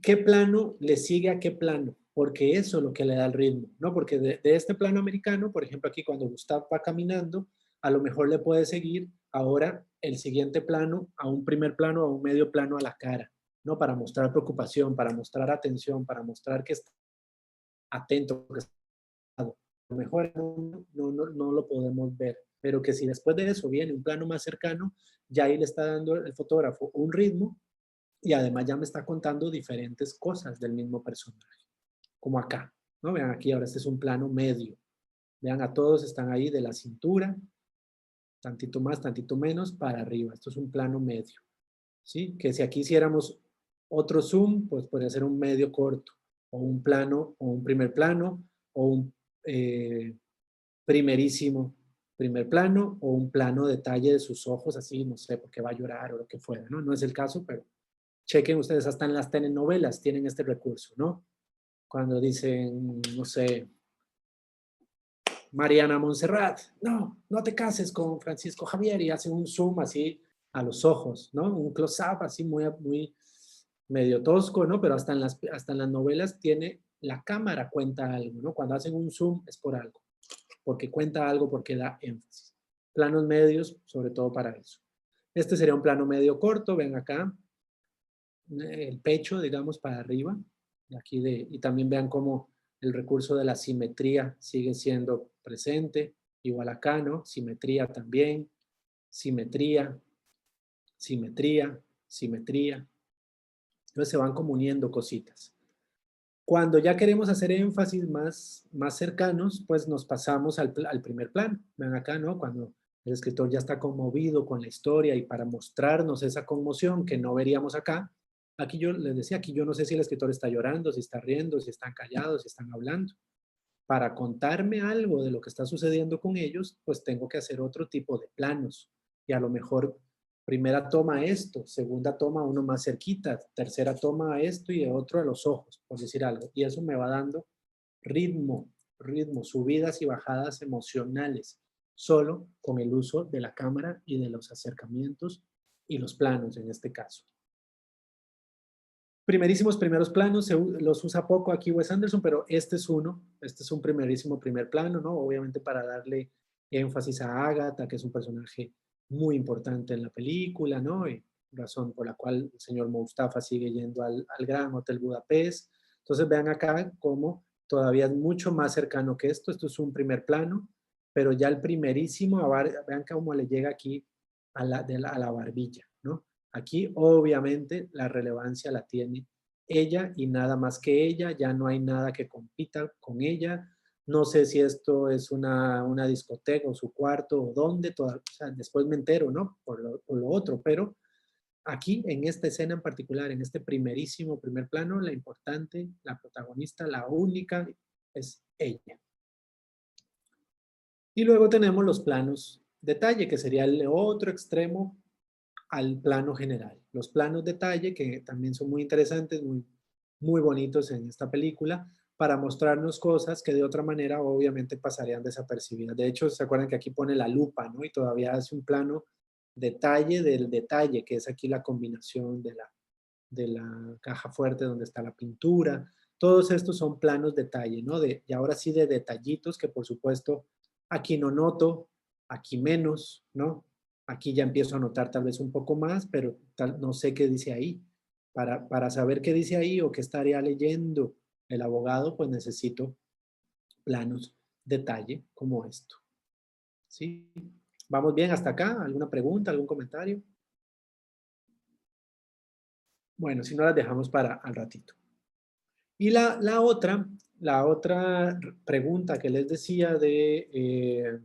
qué plano le sigue a qué plano, porque eso es lo que le da el ritmo, ¿no? Porque de este plano americano, por ejemplo, aquí cuando Gustav va caminando, a lo mejor le puede seguir ahora el siguiente plano a un primer plano, a un medio plano a la cara, ¿no? Para mostrar preocupación, para mostrar atención, para mostrar que está atento, que está a lo mejor no lo podemos ver, pero que si después de eso viene un plano más cercano, ya ahí le está dando el fotógrafo un ritmo y además ya me está contando diferentes cosas del mismo personaje, como acá, ¿no? Vean aquí, ahora este es un plano medio. Vean, a todos están ahí de la cintura, tantito más, tantito menos, para arriba. Esto es un plano medio, ¿sí? Que si aquí hiciéramos otro zoom, pues podría ser un medio corto, o un plano, o un primer plano, o un primerísimo primer plano, o un plano detalle de sus ojos, así, no sé, porque va a llorar o lo que fuera, ¿no? No es el caso, pero chequen ustedes, hasta en las telenovelas tienen este recurso, ¿no? Cuando dicen, no sé, Mariana Montserrat, no te cases con Francisco Javier, y hacen un zoom así a los ojos, ¿no? Un close-up así muy medio tosco, ¿no? Pero hasta en las novelas la cámara cuenta algo, ¿no? Cuando hacen un zoom es por algo, porque cuenta algo, porque da énfasis. Planos medios, sobre todo para eso. Este sería un plano medio corto, ven acá, el pecho, digamos, para arriba, y también vean cómo el recurso de la simetría sigue siendo presente, igual acá, ¿no? Simetría también, simetría, simetría, simetría. Entonces se van como uniendo cositas. Cuando ya queremos hacer énfasis más cercanos, pues nos pasamos al primer plano. Vean acá, ¿no? Cuando el escritor ya está conmovido con la historia y para mostrarnos esa conmoción que no veríamos acá, aquí yo les decía, aquí yo no sé si el escritor está llorando, si está riendo, si están callados, si están hablando. Para contarme algo de lo que está sucediendo con ellos, pues tengo que hacer otro tipo de planos. Y a lo mejor primera toma esto, segunda toma uno más cerquita, tercera toma esto y otro a los ojos, por decir algo. Y eso me va dando ritmo, subidas y bajadas emocionales. solo con el uso de la cámara y de los acercamientos y los planos en este caso. Primerísimos primeros planos, los usa poco aquí Wes Anderson, pero este es uno, este es un primerísimo primer plano, ¿no? Obviamente para darle énfasis a Agatha, que es un personaje muy importante en la película, ¿no? Y razón por la cual el señor Mustafa sigue yendo al Gran Hotel Budapest. Entonces vean acá cómo todavía es mucho más cercano que esto es un primer plano, pero ya el primerísimo, vean cómo le llega aquí a la barbilla, ¿no? Aquí obviamente la relevancia la tiene ella y nada más que ella, ya no hay nada que compita con ella. No sé si esto es una discoteca o su cuarto o dónde, o sea, después me entero, ¿no? Por lo otro, pero aquí en esta escena en particular, en este primerísimo primer plano, la importante, la protagonista, la única es ella. Y luego tenemos los planos detalle, que sería el otro extremo al plano general. Los planos detalle, que también son muy interesantes, muy bonitos en esta película, para mostrarnos cosas que de otra manera obviamente pasarían desapercibidas. De hecho, se acuerdan que aquí pone la lupa, ¿no? Y todavía hace un plano detalle del detalle, que es aquí la combinación de la caja fuerte donde está la pintura. Todos estos son planos detalle, ¿no? Y ahora sí de detallitos que por supuesto aquí no noto, aquí menos, ¿no? Aquí ya empiezo a notar tal vez un poco más, pero no sé qué dice ahí. Para saber qué dice ahí o qué estaría leyendo el abogado, pues necesito planos detalle como esto. ¿Sí? ¿Vamos bien hasta acá? ¿Alguna pregunta, algún comentario? Bueno, si no las dejamos para al ratito. Y la otra pregunta que les decía de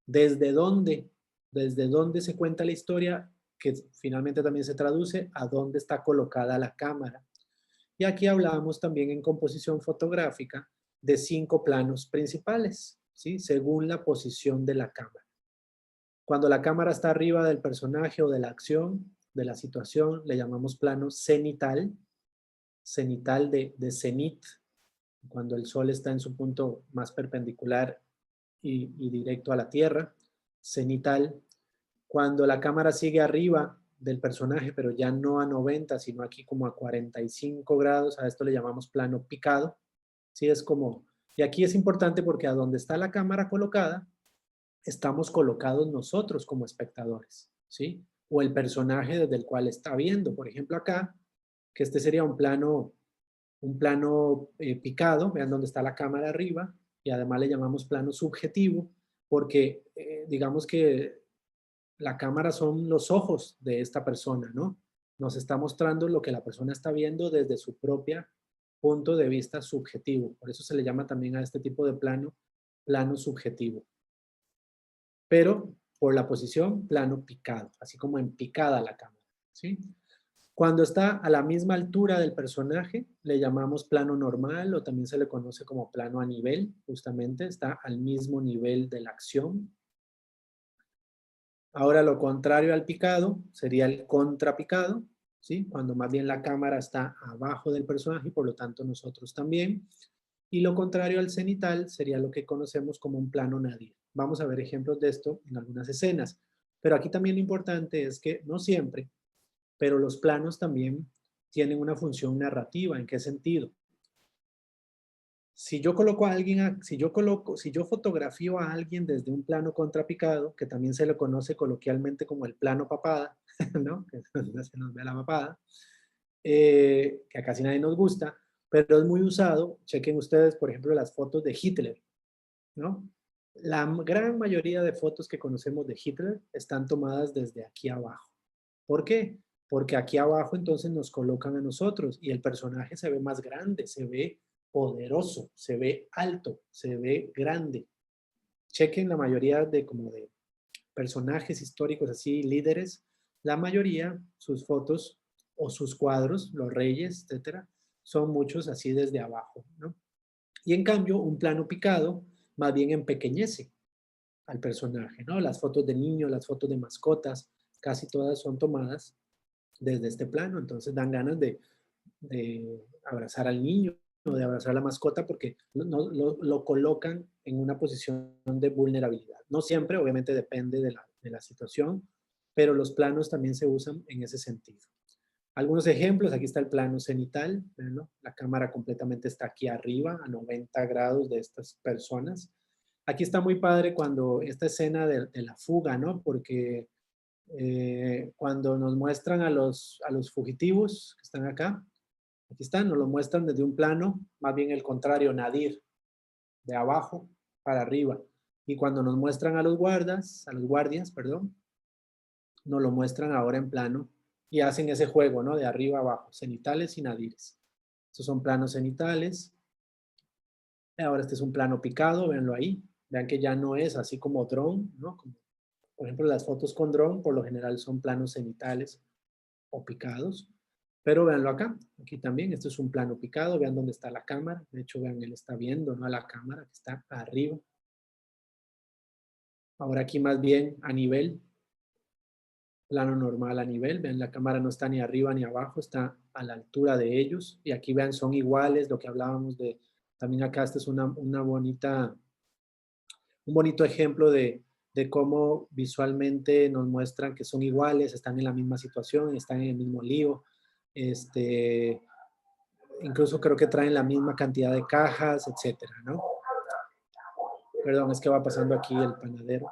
¿desde dónde se cuenta la historia? Que finalmente también se traduce a dónde está colocada la cámara. Y aquí hablábamos también en composición fotográfica de 5 planos principales, ¿sí? Según la posición de la cámara. Cuando la cámara está arriba del personaje o de la acción, de la situación, le llamamos plano cenital, cenital de cenit, cuando el sol está en su punto más perpendicular y directo a la tierra, cenital. Cuando la cámara sigue arriba del personaje, pero ya no a 90, sino aquí como a 45 grados, a esto le llamamos plano picado. Sí, es como, y aquí es importante porque a donde está la cámara colocada, estamos colocados nosotros como espectadores, ¿sí? O el personaje desde el cual está viendo. Por ejemplo, acá, que este sería un plano picado, vean dónde está la cámara arriba, y además le llamamos plano subjetivo, porque digamos que la cámara son los ojos de esta persona, ¿no? Nos está mostrando lo que la persona está viendo desde su propio punto de vista subjetivo. Por eso se le llama también a este tipo de plano subjetivo. Pero por la posición, plano picado, así como en picada la cámara, ¿sí? Cuando está a la misma altura del personaje, le llamamos plano normal o también se le conoce como plano a nivel, justamente está al mismo nivel de la acción. Ahora lo contrario al picado sería el contrapicado, ¿sí? Cuando más bien la cámara está abajo del personaje y por lo tanto nosotros también. Y lo contrario al cenital sería lo que conocemos como un plano nadir. Vamos a ver ejemplos de esto en algunas escenas. Pero aquí también lo importante es que no siempre, pero los planos también tienen una función narrativa. ¿En qué sentido? Si yo coloco a alguien, si yo fotografío a alguien desde un plano contrapicado, que también se le conoce coloquialmente como el plano papada, ¿no? Que se nos ve la papada, que a casi nadie nos gusta, pero es muy usado. Chequen ustedes, por ejemplo, las fotos de Hitler, ¿no? La gran mayoría de fotos que conocemos de Hitler están tomadas desde aquí abajo. ¿Por qué? Porque aquí abajo entonces nos colocan a nosotros y el personaje se ve más grande, se ve poderoso, se ve alto, se ve grande. Chequen la mayoría de personajes históricos así, líderes, la mayoría, sus fotos o sus cuadros, los reyes, etcétera, son muchos así desde abajo, ¿no? Y en cambio, un plano picado más bien empequeñece al personaje, ¿no? Las fotos de niños, las fotos de mascotas, casi todas son tomadas desde este plano, entonces dan ganas de abrazar al niño, de abrazar a la mascota porque lo colocan en una posición de vulnerabilidad. No siempre, obviamente depende de la situación, pero los planos también se usan en ese sentido. Algunos ejemplos, aquí está el plano cenital, ¿no? La cámara completamente está aquí arriba, a 90 grados de estas personas. Aquí está muy padre cuando esta escena de la fuga, ¿no? Porque cuando nos muestran a los fugitivos que están acá, aquí están, nos lo muestran desde un plano, más bien el contrario, nadir, de abajo para arriba. Y cuando nos muestran a los guardias, perdón, nos lo muestran ahora en plano y hacen ese juego, ¿no? De arriba a abajo, cenitales y nadires. Estos son planos cenitales. Ahora este es un plano picado, véanlo ahí. Vean que ya no es así como dron, ¿no? Como, por ejemplo, las fotos con dron por lo general son planos cenitales o picados. Pero véanlo acá, aquí también, esto es un plano picado, vean dónde está la cámara. De hecho, vean, él está viendo, ¿no? A la cámara que está arriba. Ahora aquí más bien a nivel, plano normal a nivel, vean la cámara no está ni arriba ni abajo, está a la altura de ellos y aquí vean son iguales, lo que hablábamos de, también acá este es un bonito ejemplo de cómo visualmente nos muestran que son iguales, están en la misma situación, están en el mismo lío, incluso creo que traen la misma cantidad de cajas, etcétera, ¿no? Perdón, es que va pasando aquí el panadero.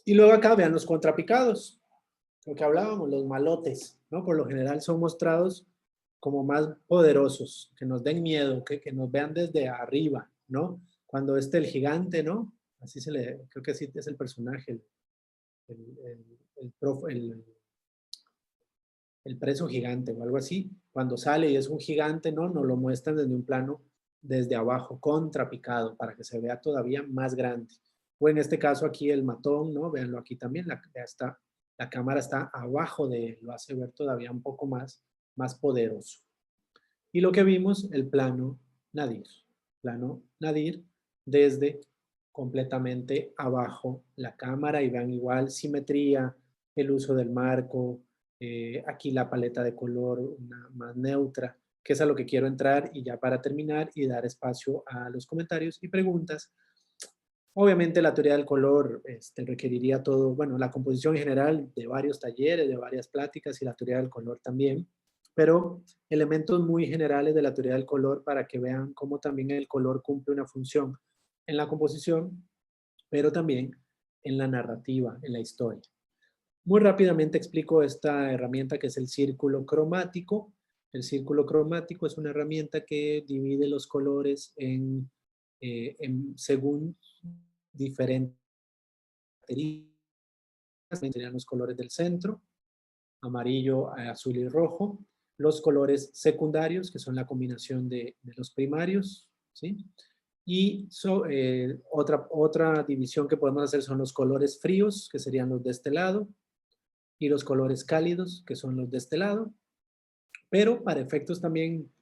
Y luego acá vean los contrapicados, lo que hablábamos, los malotes, ¿no? Por lo general son mostrados como más poderosos, que nos den miedo, que nos vean desde arriba, ¿no? Cuando el gigante, ¿no? Así creo que así es el personaje, el preso gigante o algo así. Cuando sale y es un gigante, ¿no? Nos lo muestran desde un plano desde abajo, contrapicado, para que se vea todavía más grande. O en este caso aquí el matón, ¿no? Véanlo aquí también, la cámara está abajo de él, lo hace ver todavía un poco más poderoso. Y lo que vimos, el plano nadir. Plano nadir desde completamente abajo la cámara y vean igual simetría, el uso del marco, aquí la paleta de color una más neutra, que es a lo que quiero entrar y ya para terminar y dar espacio a los comentarios y preguntas. Obviamente la teoría del color requeriría todo, bueno, la composición en general de varios talleres, de varias pláticas y la teoría del color también, pero elementos muy generales de la teoría del color para que vean cómo también el color cumple una función en la composición, pero también en la narrativa, en la historia. Muy rápidamente explico esta herramienta que es el círculo cromático. El círculo cromático es una herramienta que divide los colores según diferentes características. Serían los colores del centro, amarillo, azul y rojo. Los colores secundarios, que son la combinación de los primarios, ¿sí? Y otra división que podemos hacer son los colores fríos, que serían los de este lado, y los colores cálidos, que son los de este lado. Pero para efectos también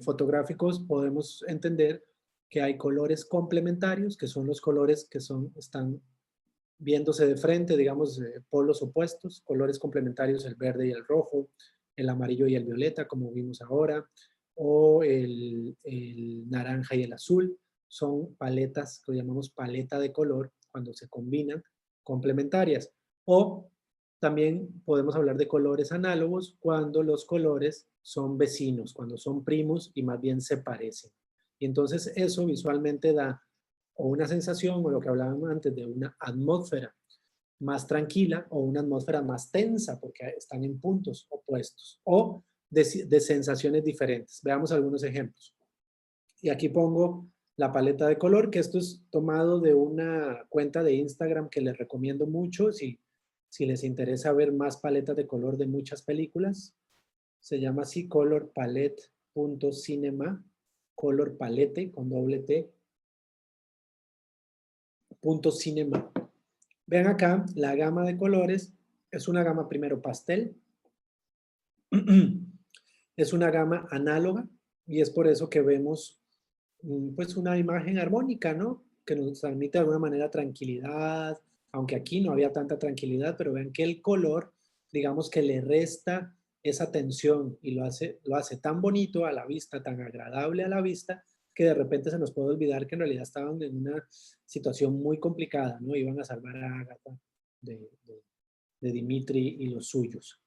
fotográficos podemos entender que hay colores complementarios, que son los colores que están viéndose de frente, digamos, polos opuestos, colores complementarios, el verde y el rojo, el amarillo y el violeta, como vimos ahora, o el naranja y el azul, son paletas que llamamos paleta de color cuando se combinan, complementarias. O también podemos hablar de colores análogos cuando los colores son vecinos, cuando son primos y más bien se parecen. Y entonces eso visualmente da o una sensación, o lo que hablábamos antes, de una atmósfera más tranquila o una atmósfera más tensa porque están en puntos opuestos o de sensaciones diferentes. Veamos algunos ejemplos. Y aquí pongo la paleta de color, que esto es tomado de una cuenta de Instagram que les recomiendo mucho si les interesa ver más paletas de color de muchas películas. Se llama así colorpalette.cinema, color palette con doble T, .cinema. Vean acá, la gama de colores es una gama primero pastel, es una gama análoga y es por eso que vemos pues una imagen armónica, ¿no? Que nos transmite de alguna manera tranquilidad, aunque aquí no había tanta tranquilidad, pero vean que el color, digamos que le resta esa tensión y lo hace tan bonito a la vista, tan agradable a la vista, que de repente se nos puede olvidar que en realidad estaban en una situación muy complicada, ¿no? Iban a salvar a Agatha de Dimitri y los suyos.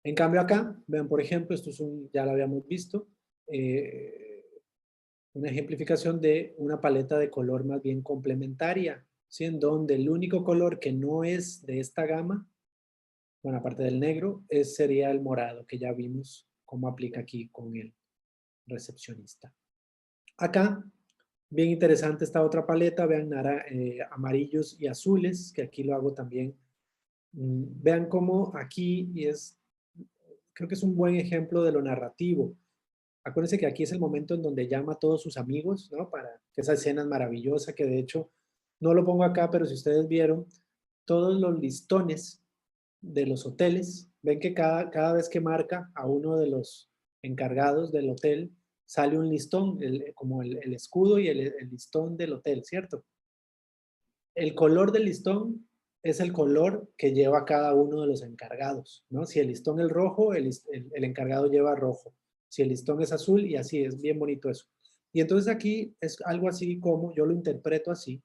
En cambio acá, vean por ejemplo, esto es ya lo habíamos visto, una ejemplificación de una paleta de color más bien complementaria, ¿sí? En donde el único color que no es de esta gama, bueno, aparte del negro, sería el morado, que ya vimos cómo aplica aquí con el recepcionista. Acá, bien interesante esta otra paleta, vean amarillos y azules, que aquí lo hago también. Vean cómo aquí creo que es un buen ejemplo de lo narrativo. Acuérdense que aquí es el momento en donde llama a todos sus amigos, ¿no? Para que esa escena es maravillosa, que de hecho, no lo pongo acá, pero si ustedes vieron, todos los listones de los hoteles, ven que cada vez que marca a uno de los encargados del hotel, sale un listón, como el escudo y el listón del hotel, ¿cierto? El color del listón es el color que lleva cada uno de los encargados, ¿no? Si el listón es rojo, el encargado lleva rojo. Si el listón es azul, y así, es bien bonito eso. Y entonces aquí es algo así como, yo lo interpreto así,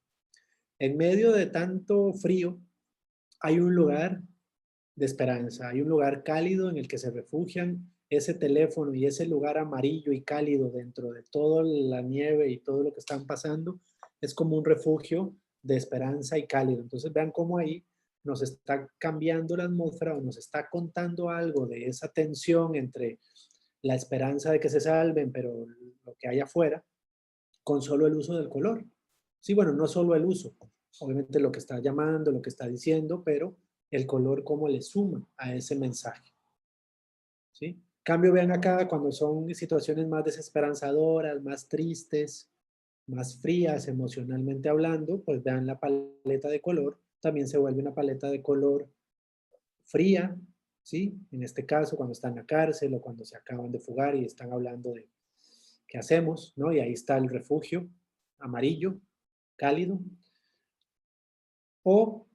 en medio de tanto frío, hay un lugar de esperanza, hay un lugar cálido en el que se refugian. Ese teléfono y ese lugar amarillo y cálido dentro de toda la nieve y todo lo que están pasando, es como un refugio de esperanza y cálido. Entonces vean cómo ahí nos está cambiando la atmósfera o nos está contando algo de esa tensión entre la esperanza de que se salven, pero lo que hay afuera, con solo el uso del color. Sí, bueno, no solo el uso, obviamente lo que está llamando, lo que está diciendo, pero el color cómo le suma a ese mensaje. ¿Sí? Cambio, vean acá, cuando son situaciones más desesperanzadoras, más tristes, más frías emocionalmente hablando, pues vean la paleta de color, también se vuelve una paleta de color fría, ¿sí? En este caso, cuando están en la cárcel o cuando se acaban de fugar y están hablando de qué hacemos, ¿no? Y ahí está el refugio, amarillo, cálido. O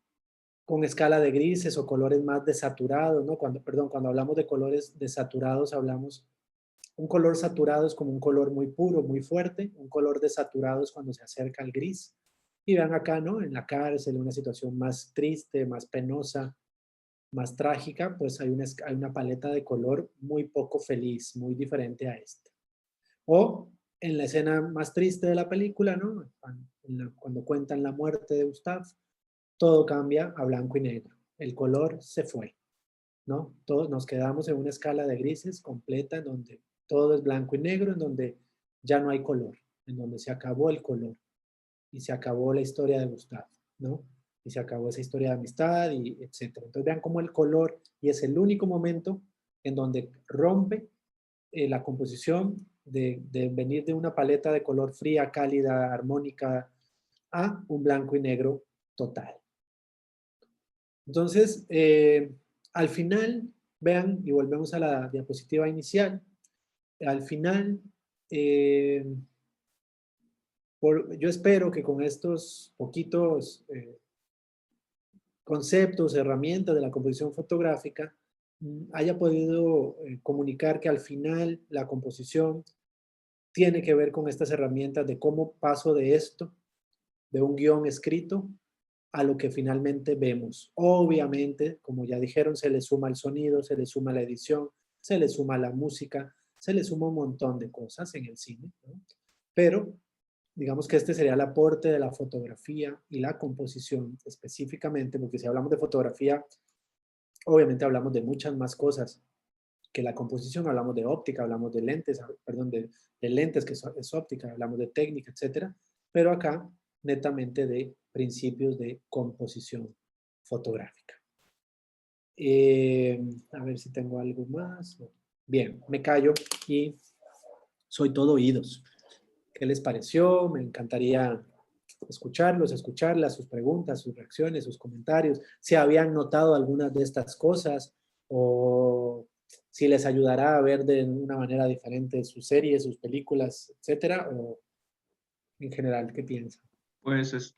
con escala de grises o colores más desaturados, ¿no? Cuando hablamos de colores desaturados, hablamos, un color saturado es como un color muy puro, muy fuerte, un color desaturado es cuando se acerca al gris. Y vean acá, ¿no? En la cárcel, una situación más triste, más penosa, más trágica, pues hay una paleta de color muy poco feliz, muy diferente a esta. O en la escena más triste de la película, ¿no? Cuando cuentan la muerte de Gustave, todo cambia a blanco y negro. El color se fue, ¿no? Todos nos quedamos en una escala de grises completa en donde todo es blanco y negro, en donde ya no hay color, en donde se acabó el color y se acabó la historia de Gustave, ¿no? Y se acabó esa historia de amistad y etcétera. Entonces vean cómo el color, y es el único momento en donde rompe la composición de venir de una paleta de color fría, cálida, armónica, a un blanco y negro total. Entonces, al final, vean, y volvemos a la diapositiva inicial, al final, yo espero que con estos poquitos conceptos, herramientas de la composición fotográfica, haya podido comunicar que al final la composición tiene que ver con estas herramientas de cómo paso de esto, de un guión escrito, a lo que finalmente vemos. Obviamente, como ya dijeron, se le suma el sonido, se le suma la edición, se le suma la música, se le suma un montón de cosas en el cine, ¿no? Pero digamos que este sería el aporte de la fotografía y la composición específicamente, porque si hablamos de fotografía, obviamente hablamos de muchas más cosas que la composición, hablamos de óptica, hablamos de lentes, perdón, de lentes que es óptica, hablamos de técnica, etcétera, pero acá netamente de principios de composición fotográfica. A ver si tengo algo más. Bien, me callo y soy todo oídos. ¿Qué les pareció? Me encantaría escucharlos, escucharlas, sus preguntas, sus reacciones, sus comentarios, si habían notado algunas de estas cosas o si les ayudará a ver de una manera diferente sus series, sus películas, etcétera, o en general, ¿qué piensan? Pues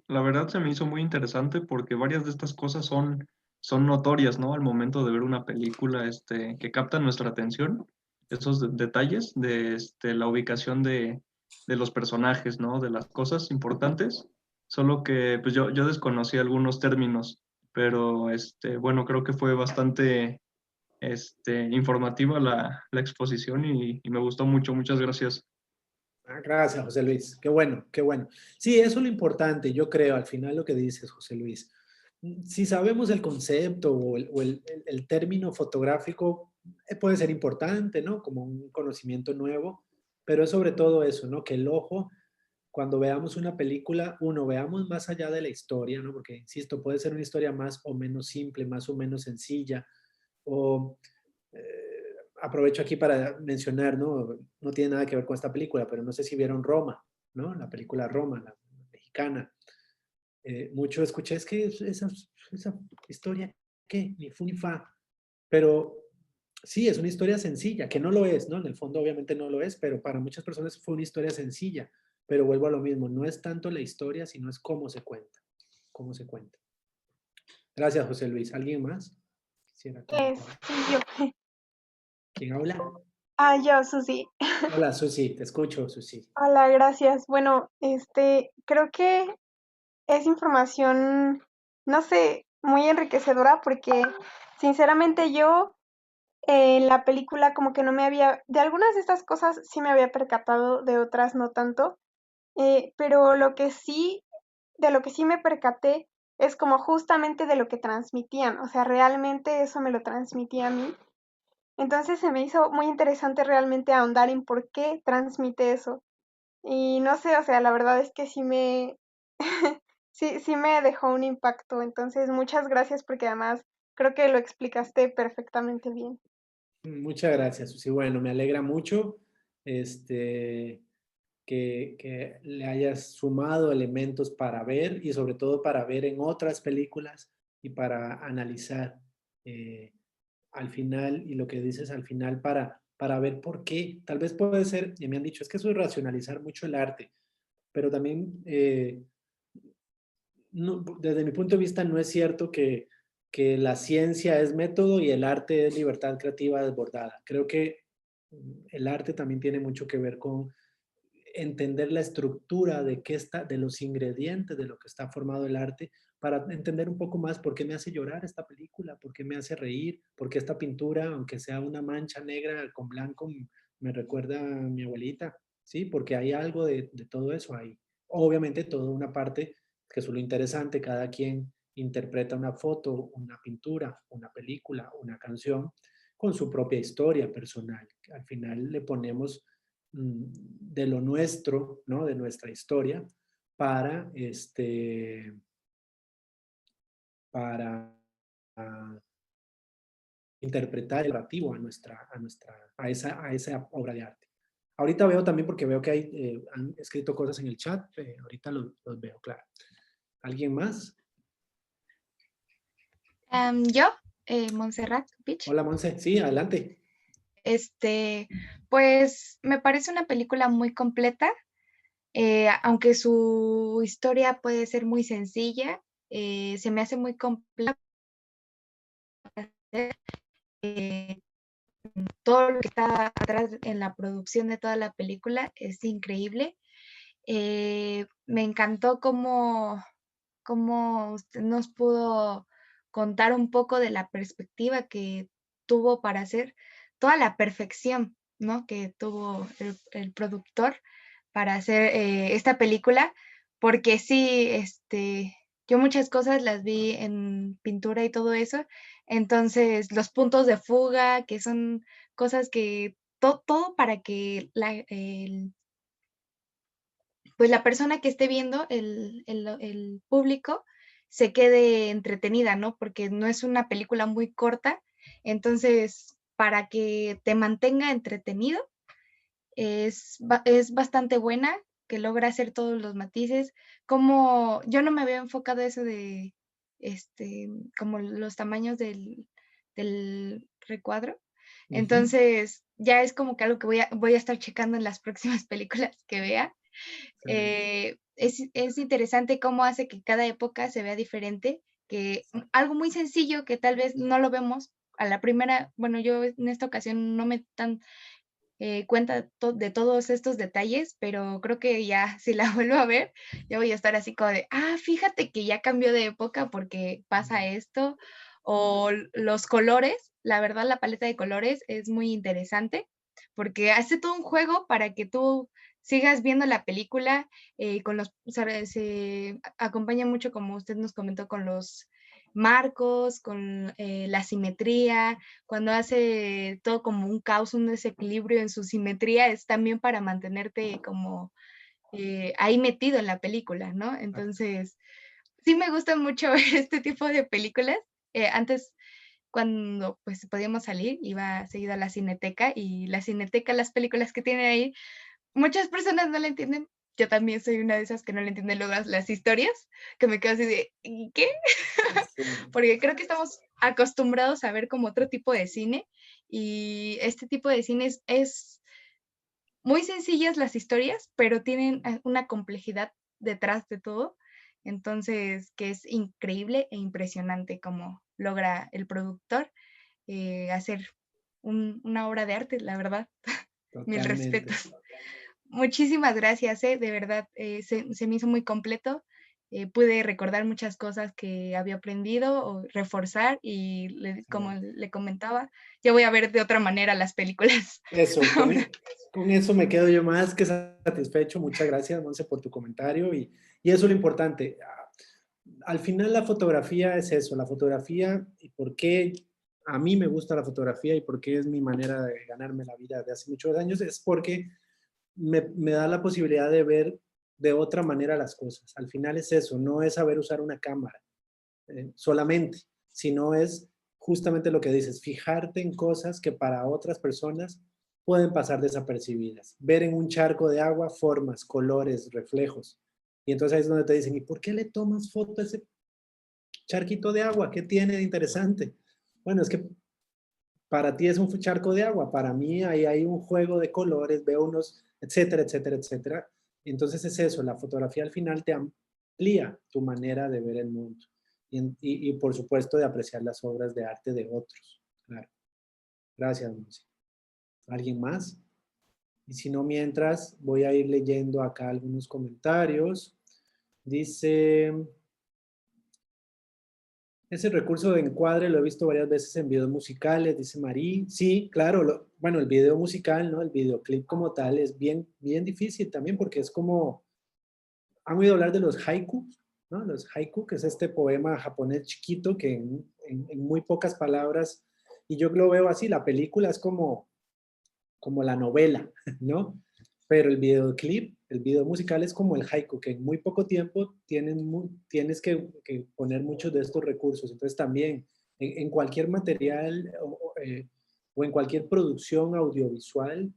la verdad se me hizo muy interesante porque varias de estas cosas son son notorias, ¿no? Al momento de ver una película que captan nuestra atención, esos detalles de la ubicación de los personajes, ¿no? De las cosas importantes, solo que pues yo desconocí algunos términos, pero bueno, creo que fue bastante informativa la exposición y me gustó mucho. Muchas gracias. Gracias, José Luis. Qué bueno, qué bueno. Sí, eso es lo importante, yo creo, al final lo que dices, José Luis. Si sabemos el concepto o el término fotográfico, puede ser importante, ¿no? Como un conocimiento nuevo, pero es sobre todo eso, ¿no? Que el ojo, cuando veamos una película, uno, veamos más allá de la historia, ¿no? Porque, insisto, puede ser una historia más o menos simple, más o menos sencilla, o aprovecho aquí para mencionar, ¿no? No tiene nada que ver con esta película, pero no sé si vieron Roma, ¿no? La película Roma, la mexicana. Mucho escuché, es que esa historia, ¿qué? Ni fu ni fa. Pero sí, es una historia sencilla, que no lo es, ¿no? En el fondo obviamente no lo es, pero para muchas personas fue una historia sencilla. Pero vuelvo a lo mismo, no es tanto la historia, sino es cómo se cuenta. Cómo se cuenta. Gracias, José Luis. ¿Alguien más? Quisiera comentar. Sí, yo. ¿Quién habla? Yo, Susi. Hola, Susi, te escucho, Susi. Hola, gracias. Bueno, creo que es información, no sé, muy enriquecedora porque sinceramente yo en la película como que no me había, de algunas de estas cosas sí me había percatado, de otras no tanto, pero de lo que sí me percaté es como justamente de lo que transmitían, o sea, realmente eso me lo transmitía a mí. Entonces se me hizo muy interesante realmente ahondar en por qué transmite eso. Y no sé, o sea, la verdad es que sí me dejó un impacto. Entonces, muchas gracias porque además creo que lo explicaste perfectamente bien. Muchas gracias, Susi. Bueno, me alegra mucho este, que le hayas sumado elementos para ver y sobre todo para ver en otras películas y para analizar al final y lo que dices al final para ver por qué. Tal vez puede ser, y me han dicho, es que eso es racionalizar mucho el arte, pero también desde mi punto de vista no es cierto que la ciencia es método y el arte es libertad creativa desbordada. Creo que el arte también tiene mucho que ver con entender la estructura de los ingredientes de lo que está formado el arte, para entender un poco más por qué me hace llorar esta película, por qué me hace reír, por qué esta pintura, aunque sea una mancha negra con blanco, me recuerda a mi abuelita, ¿sí? Porque hay algo de todo eso ahí. Obviamente toda una parte que es lo interesante, cada quien interpreta una foto, una pintura, una película, una canción con su propia historia personal. Al final le ponemos de lo nuestro, ¿no? De nuestra historia, para, para interpretar el narrativo a esa obra de arte. Ahorita veo también, porque veo que han escrito cosas en el chat, ahorita los veo, claro. ¿Alguien más? Yo, Montserrat Pich. Hola, Monse. Sí, adelante. Pues me parece una película muy completa, aunque su historia puede ser muy sencilla, se me hace muy compleja. Todo lo que está atrás en la producción de toda la película es increíble. Me encantó cómo usted nos pudo contar un poco de la perspectiva que tuvo para hacer toda la perfección, ¿no? Que tuvo el productor para hacer esta película, porque sí, yo muchas cosas las vi en pintura y todo eso, entonces los puntos de fuga, que son cosas que todo para que pues la persona que esté viendo, el público, se quede entretenida, ¿no? Porque no es una película muy corta, entonces para que te mantenga entretenido es bastante buena, que logra hacer todos los matices. Como yo no me había enfocado eso de, como los tamaños del recuadro, entonces ya es como que algo que voy a estar checando en las próximas películas que vea. Es interesante cómo hace que cada época se vea diferente que algo muy sencillo que tal vez no lo vemos a la primera, bueno, yo en esta ocasión no me tan cuenta de todos estos detalles, pero creo que ya si la vuelvo a ver, ya voy a estar así como de, fíjate que ya cambió de época porque pasa esto, o los colores, la verdad la paleta de colores es muy interesante, porque hace todo un juego para que tú sigas viendo la película, se acompaña mucho, como usted nos comentó, con los marcos, con la simetría, cuando hace todo como un caos, un desequilibrio en su simetría, es también para mantenerte como ahí metido en la película, ¿no? Entonces, sí me gusta mucho ver este tipo de películas. Antes, cuando pues podíamos salir, iba seguido a la Cineteca, y la Cineteca, las películas que tienen ahí, muchas personas no la entienden. Yo también soy una de esas que no le entienden luego las historias, que me quedo así de, ¿qué? Porque creo que estamos acostumbrados a ver como otro tipo de cine, y este tipo de cine es muy sencillas las historias, pero tienen una complejidad detrás de todo. Entonces, que es increíble e impresionante cómo logra el productor hacer una obra de arte, la verdad. Mil Totalmente. respetos. Muchísimas gracias, de verdad, se me hizo muy completo. Pude recordar muchas cosas que había aprendido o reforzar, y como le comentaba, ya voy a ver de otra manera las películas. Eso, con eso me quedo yo más que satisfecho. Muchas gracias, Monse, por tu comentario, y eso es lo importante. Al final la fotografía es eso, la fotografía, y por qué a mí me gusta la fotografía y por qué es mi manera de ganarme la vida de hace muchos años, es porque me da la posibilidad de ver de otra manera las cosas. Al final es eso, no es saber usar una cámara solamente, sino es justamente lo que dices, fijarte en cosas que para otras personas pueden pasar desapercibidas. Ver en un charco de agua formas, colores, reflejos. Y entonces ahí es donde te dicen, ¿y por qué le tomas foto a ese charquito de agua? ¿Qué tiene de interesante? Bueno, es que para ti es un charco de agua, para mí ahí hay un juego de colores, veo unos, etcétera, etcétera, etcétera. Entonces es eso, la fotografía al final te amplía tu manera de ver el mundo y por supuesto de apreciar las obras de arte de otros. Claro. Gracias, Monse. ¿Alguien más? Y si no, mientras voy a ir leyendo acá algunos comentarios. Dice... Ese recurso de encuadre lo he visto varias veces en videos musicales, dice Marí. Sí, claro, bueno, el video musical, ¿no? El videoclip como tal es bien, bien difícil también porque es como... ¿Han oído hablar de los haikus? ¿No? Los haiku, que es este poema japonés chiquito que en muy pocas palabras, y yo lo veo así, la película es como la novela, ¿no? Pero el videoclip, el video musical es como el haiku, que en muy poco tiempo tienes que poner muchos de estos recursos. Entonces también en cualquier material o en cualquier producción audiovisual,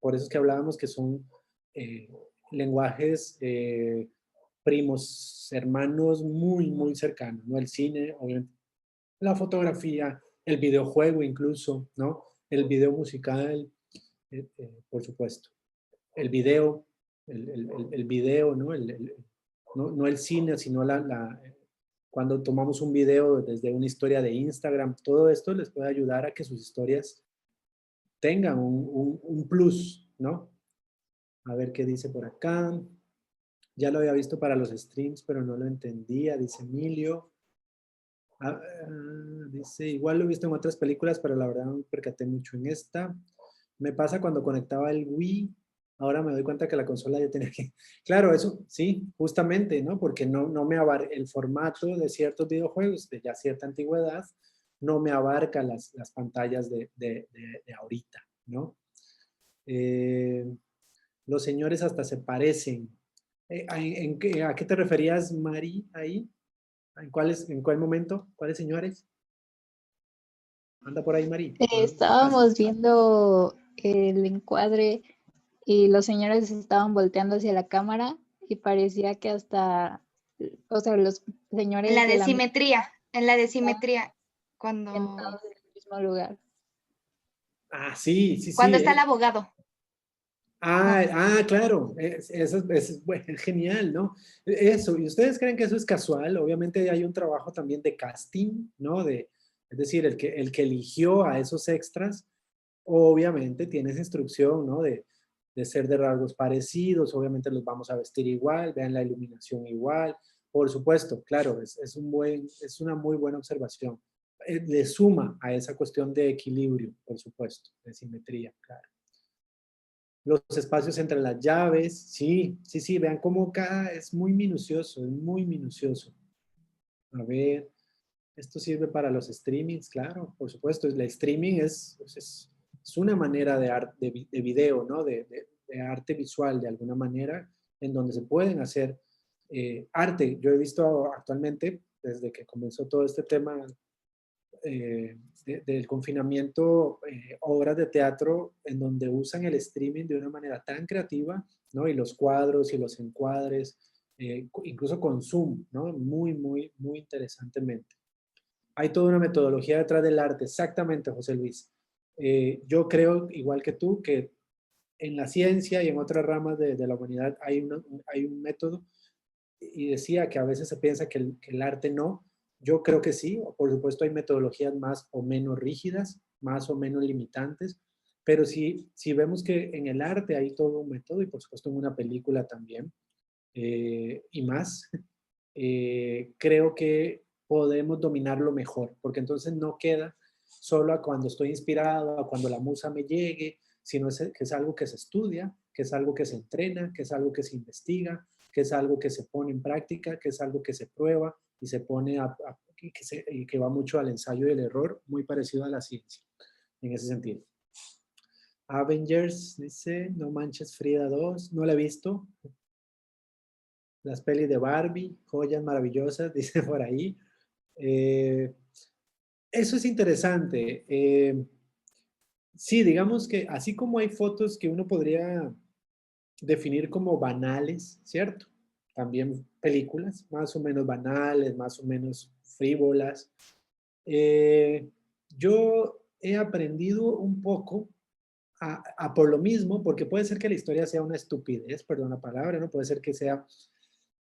por eso es que hablábamos que son lenguajes primos, hermanos muy, muy cercanos, ¿no? El cine, obviamente, la fotografía, el videojuego incluso, ¿no? El video musical, por supuesto. El video, el video, ¿no? No el cine, sino cuando tomamos un video desde una historia de Instagram, todo esto les puede ayudar a que sus historias tengan un plus, ¿no? A ver qué dice por acá. Ya lo había visto para los streams, pero no lo entendía, dice Emilio. Dice, igual lo he visto en otras películas, pero la verdad no me percaté mucho en esta. Me pasa cuando conectaba el Wii, ahora me doy cuenta que la consola ya tenía que... Claro, eso sí, justamente, ¿no? Porque no me abarca el formato de ciertos videojuegos de ya cierta antigüedad, no me abarca las pantallas de ahorita, ¿no? Los señores hasta se parecen. ¿A qué te referías, Mari, ahí? ¿En cuál momento? ¿Cuáles señores? Anda por ahí, Mari. Estábamos viendo el encuadre y los señores estaban volteando hacia la cámara y parecía que hasta, o sea, los señores En la de de simetría, cuando sentados en el mismo lugar. Sí. Cuando está el abogado. Claro, es genial, ¿no? Eso, ¿y ustedes creen que eso es casual? Obviamente hay un trabajo también de casting, ¿no? Es decir, el que eligió a esos extras, obviamente tiene esa instrucción, ¿no? De ser de rasgos parecidos, obviamente los vamos a vestir igual, vean la iluminación igual, por supuesto, claro, es una muy buena observación. Le suma a esa cuestión de equilibrio, por supuesto, de simetría, claro. Los espacios entre las llaves, sí, sí, sí, vean cómo cada es muy minucioso, es muy minucioso. A ver, esto sirve para los streamings, claro, por supuesto. El streaming es una manera de video, ¿no? De arte visual, de alguna manera, en donde se pueden hacer arte. Yo he visto actualmente, desde que comenzó todo este tema del confinamiento, obras de teatro en donde usan el streaming de una manera tan creativa, ¿no? Y los cuadros y los encuadres, incluso con Zoom, ¿no? Muy, muy, muy interesantemente. Hay toda una metodología detrás del arte, exactamente, José Luis. Yo creo, igual que tú, que en la ciencia y en otras ramas de la humanidad hay un método, y decía que a veces se piensa que el arte no. Yo creo que sí, por supuesto hay metodologías más o menos rígidas, más o menos limitantes, pero si vemos que en el arte hay todo un método y por supuesto en una película también, y más, creo que podemos dominarlo mejor, porque entonces no queda solo a cuando estoy inspirado, a cuando la musa me llegue, sino que es algo que se estudia, que es algo que se entrena, que es algo que se investiga, que es algo que se pone en práctica, que es algo que se prueba y se pone y que va mucho al ensayo y el error, muy parecido a la ciencia, en ese sentido. Avengers, dice, No Manches Frida 2, no la he visto. Las pelis de Barbie, joyas maravillosas, dice por ahí. Eso es interesante. Sí, digamos que así como hay fotos que uno podría definir como banales, ¿cierto? También películas más o menos banales, más o menos frívolas. Yo he aprendido un poco por lo mismo, porque puede ser que la historia sea una estupidez, perdón la palabra, ¿no? Puede ser que sea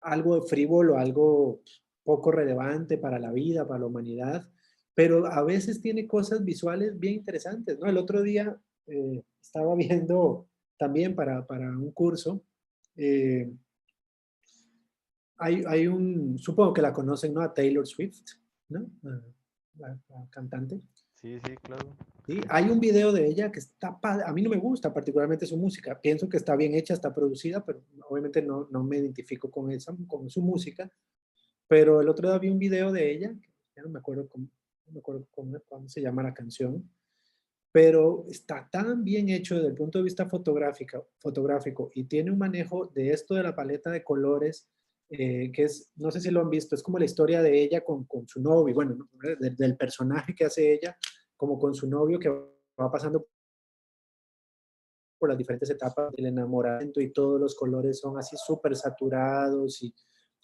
algo frívolo, algo poco relevante para la vida, para la humanidad, pero a veces tiene cosas visuales bien interesantes, ¿no? El otro día estaba viendo también para un curso, eh, supongo que la conocen, ¿no? A Taylor Swift, ¿no? La cantante. Sí, sí, claro. ¿Sí? Hay un video de ella que está padre. A mí no me gusta particularmente su música. Pienso que está bien hecha, está producida, pero obviamente no me identifico con su música. Pero el otro día vi un video de ella, ya no me acuerdo cómo se llama la canción, pero está tan bien hecho desde el punto de vista fotográfico y tiene un manejo de esto de la paleta de colores, que es, no sé si lo han visto, es como la historia de ella con su novio, bueno, del personaje que hace ella, como con su novio que va pasando por las diferentes etapas del enamoramiento y todos los colores son así súper saturados y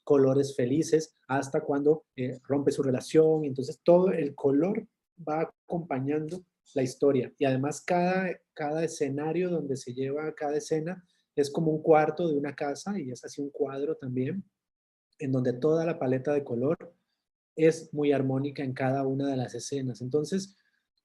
colores felices hasta cuando rompe su relación y entonces todo el color va acompañando la historia y además cada escenario donde se lleva cada escena es como un cuarto de una casa y es así un cuadro también en donde toda la paleta de color es muy armónica en cada una de las escenas. Entonces,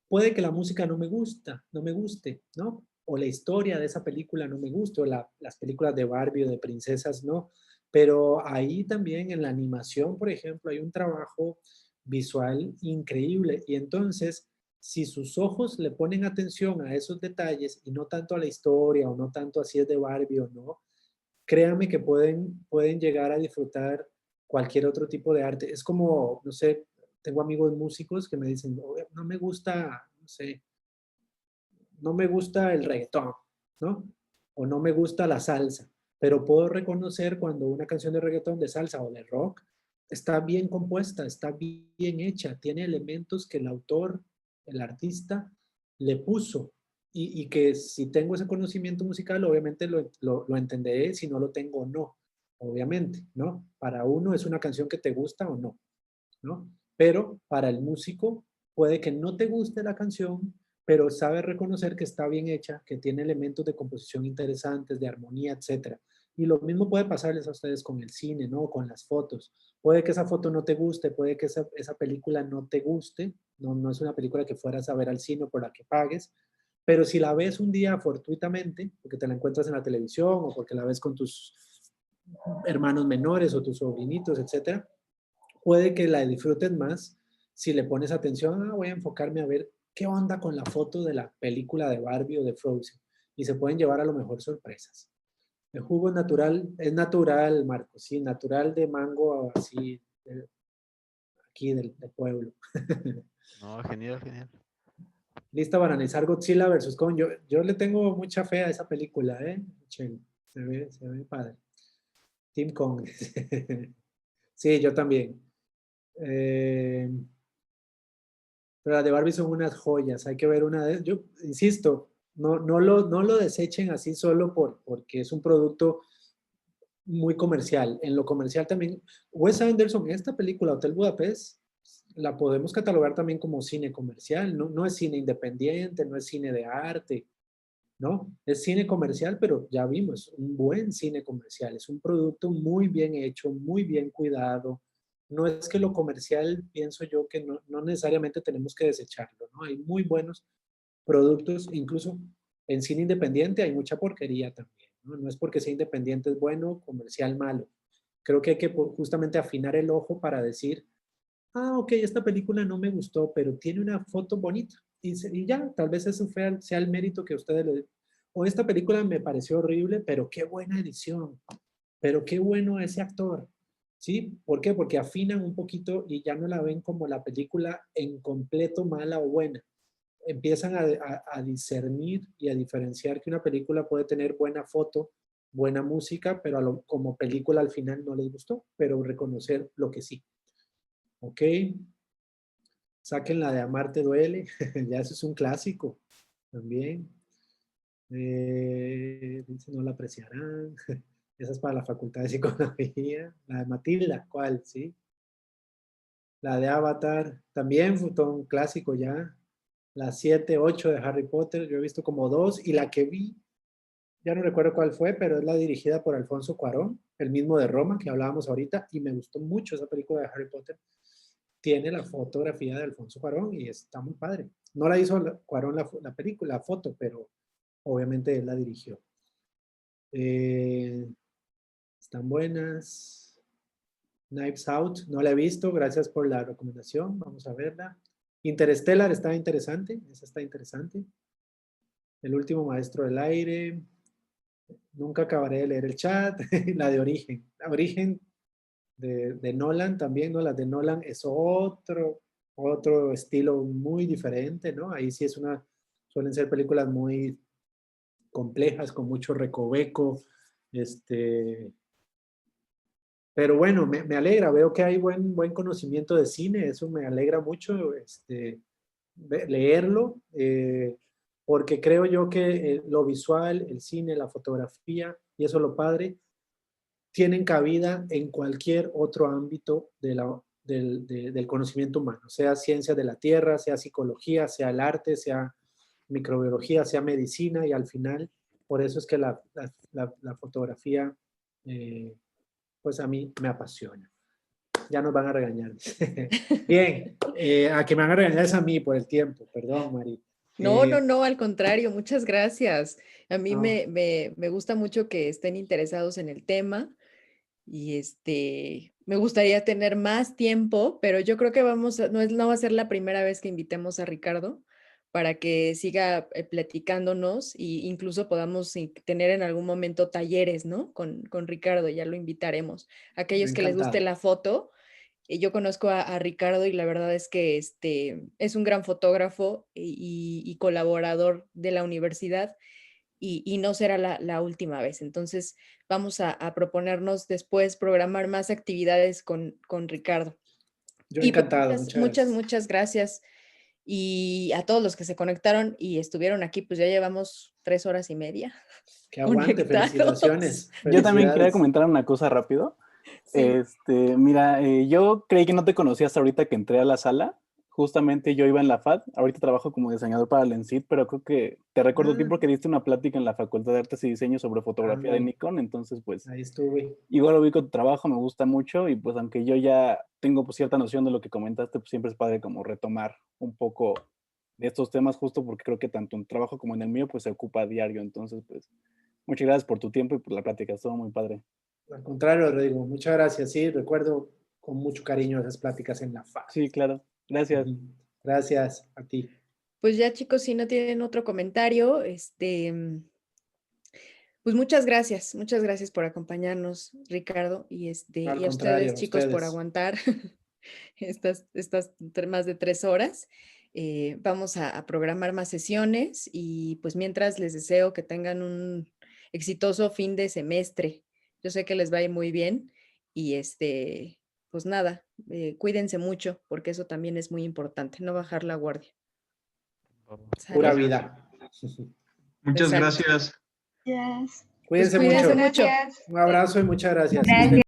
puede que la música no me guste, ¿no? O la historia de esa película no me guste, o las películas de Barbie o de princesas no, pero ahí también en la animación, por ejemplo, hay un trabajo visual increíble y entonces, si sus ojos le ponen atención a esos detalles y no tanto a la historia o no tanto a si es de Barbie o no, créanme que pueden llegar a disfrutar cualquier otro tipo de arte. Es como, no sé, tengo amigos músicos que me dicen, no me gusta, no sé, no me gusta el reggaetón, ¿no? O no me gusta la salsa, pero puedo reconocer cuando una canción de reggaetón, de salsa o de rock está bien compuesta, está bien hecha, tiene elementos que el autor, el artista, le puso y que si tengo ese conocimiento musical, obviamente lo entenderé, si no lo tengo, no, obviamente, ¿no? Para uno es una canción que te gusta o no, ¿no? Pero para el músico puede que no te guste la canción, pero sabe reconocer que está bien hecha, que tiene elementos de composición interesantes, de armonía, etc. Y lo mismo puede pasarles a ustedes con el cine, ¿no? Con las fotos. Puede que esa foto no te guste, puede que esa película no te guste, no es una película que fueras a ver al cine o por la que pagues, pero si la ves un día fortuitamente, porque te la encuentras en la televisión o porque la ves con tus hermanos menores o tus sobrinitos, etcétera, puede que la disfrutes más si le pones atención. Voy a enfocarme a ver qué onda con la foto de la película de Barbie o de Frozen. Y se pueden llevar a lo mejor sorpresas. El jugo es natural, Marco, sí, natural de mango, así, aquí del pueblo. No, genial, genial. Lista para analizar Godzilla versus Kong. Yo le tengo mucha fe a esa película, ¿eh? Se ve padre. Team Kong. Sí, yo también. Pero las de Barbie son unas joyas. Hay que ver una de... Yo insisto, no lo desechen así solo porque es un producto muy comercial. En lo comercial también, Wes Anderson, esta película, Hotel Budapest, la podemos catalogar también como cine comercial. No es cine independiente, no es cine de arte, ¿no? Es cine comercial, pero ya vimos, un buen cine comercial. Es un producto muy bien hecho, muy bien cuidado. No es que lo comercial, pienso yo, que no necesariamente tenemos que desecharlo, ¿no? Hay muy buenos productos, incluso en cine independiente hay mucha porquería también, ¿no? No es porque sea independiente es bueno, comercial malo. Creo que hay que justamente afinar el ojo para decir, ok, esta película no me gustó, pero tiene una foto bonita. Y ya, tal vez eso sea el mérito que ustedes le... O esta película me pareció horrible, pero qué buena edición. Pero qué bueno ese actor. ¿Sí? ¿Por qué? Porque afinan un poquito y ya no la ven como la película en completo mala o buena. Empiezan a discernir y a diferenciar que una película puede tener buena foto, buena música, pero como película al final no les gustó, pero reconocer lo que sí. Ok, saquen la de Amarte Duele, ya eso es un clásico también. Dice, no la apreciarán. Esa es para la Facultad de Psicología. La de Matilda, ¿cuál? ¿Sí? La de Avatar, también fue todo un clásico ya. La 7, 8 de Harry Potter, yo he visto como 2, y la que vi, ya no recuerdo cuál fue, pero es la dirigida por Alfonso Cuarón, el mismo de Roma que hablábamos ahorita, y me gustó mucho esa película de Harry Potter. Tiene la fotografía de Alfonso Cuarón y está muy padre. No la hizo Cuarón la película, la foto, pero obviamente él la dirigió. Están buenas. Knives Out, no la he visto, gracias por la recomendación, vamos a verla. Interstellar está interesante, esa está interesante. El último maestro del aire. Nunca acabaré de leer el chat. La de Origen. La Origen de Nolan también, ¿no? La de Nolan es otro estilo muy diferente, ¿no? Ahí sí suelen ser películas muy complejas, con mucho recoveco, pero bueno, me alegra, veo que hay buen conocimiento de cine, eso me alegra mucho leerlo, porque creo yo que lo visual, el cine, la fotografía, y eso es lo padre, tienen cabida en cualquier otro ámbito del conocimiento humano, sea ciencia de la tierra, sea psicología, sea el arte, sea microbiología, sea medicina, y al final, por eso es que la fotografía, pues a mí me apasiona. Ya nos van a regañar. Bien, a que me van a regañar es a mí por el tiempo, perdón, Mari. No, al contrario, muchas gracias. A mí No. me gusta mucho que estén interesados en el tema y me gustaría tener más tiempo, pero yo creo que no va a ser la primera vez que invitemos a Ricardo para que siga platicándonos e incluso podamos tener en algún momento talleres, ¿no? Con Ricardo, ya lo invitaremos. Aquellos que les guste la foto, yo conozco a Ricardo y la verdad es que es un gran fotógrafo y colaborador de la universidad y no será la última vez. Entonces vamos a proponernos después programar más actividades con Ricardo. Yo encantado, muchas gracias. Y a todos los que se conectaron y estuvieron aquí, pues ya llevamos 3 horas y media. Que aguante, felicitaciones. Yo también quería comentar una cosa rápido. Sí. Mira, yo creí que no te conocía hasta ahorita que entré a la sala, justamente yo iba en la FAD, ahorita trabajo como diseñador para Lensit, pero creo que te recuerdo a ti porque diste una plática en la Facultad de Artes y Diseño sobre fotografía de Ándale. Nikon, entonces pues Ahí estuve. igual ubico tu trabajo, me gusta mucho y pues aunque yo ya tengo pues cierta noción de lo que comentaste, pues siempre es padre como retomar un poco de estos temas justo porque creo que tanto en tu trabajo como en el mío pues se ocupa a diario, entonces pues muchas gracias por tu tiempo y por la plática, estuvo muy padre. Al contrario, Rodrigo, muchas gracias. Sí, recuerdo con mucho cariño esas pláticas en la FAD. Sí, claro, gracias. Gracias a ti. Pues ya chicos, si no tienen otro comentario, pues muchas gracias por acompañarnos, Ricardo, y Al y a contrario, ustedes, a chicos, por ustedes. aguantar estas más de 3 horas. Vamos a programar más sesiones y pues mientras les deseo que tengan un exitoso fin de semestre. Yo sé que les va a ir muy bien y pues nada, cuídense mucho porque eso también es muy importante, no bajar la guardia. Pura ¿Sale? vida. Muchas Exacto. gracias. Yes. Cuídense Pues cuídense mucho. mucho. Gracias. Un abrazo y muchas gracias. Gracias.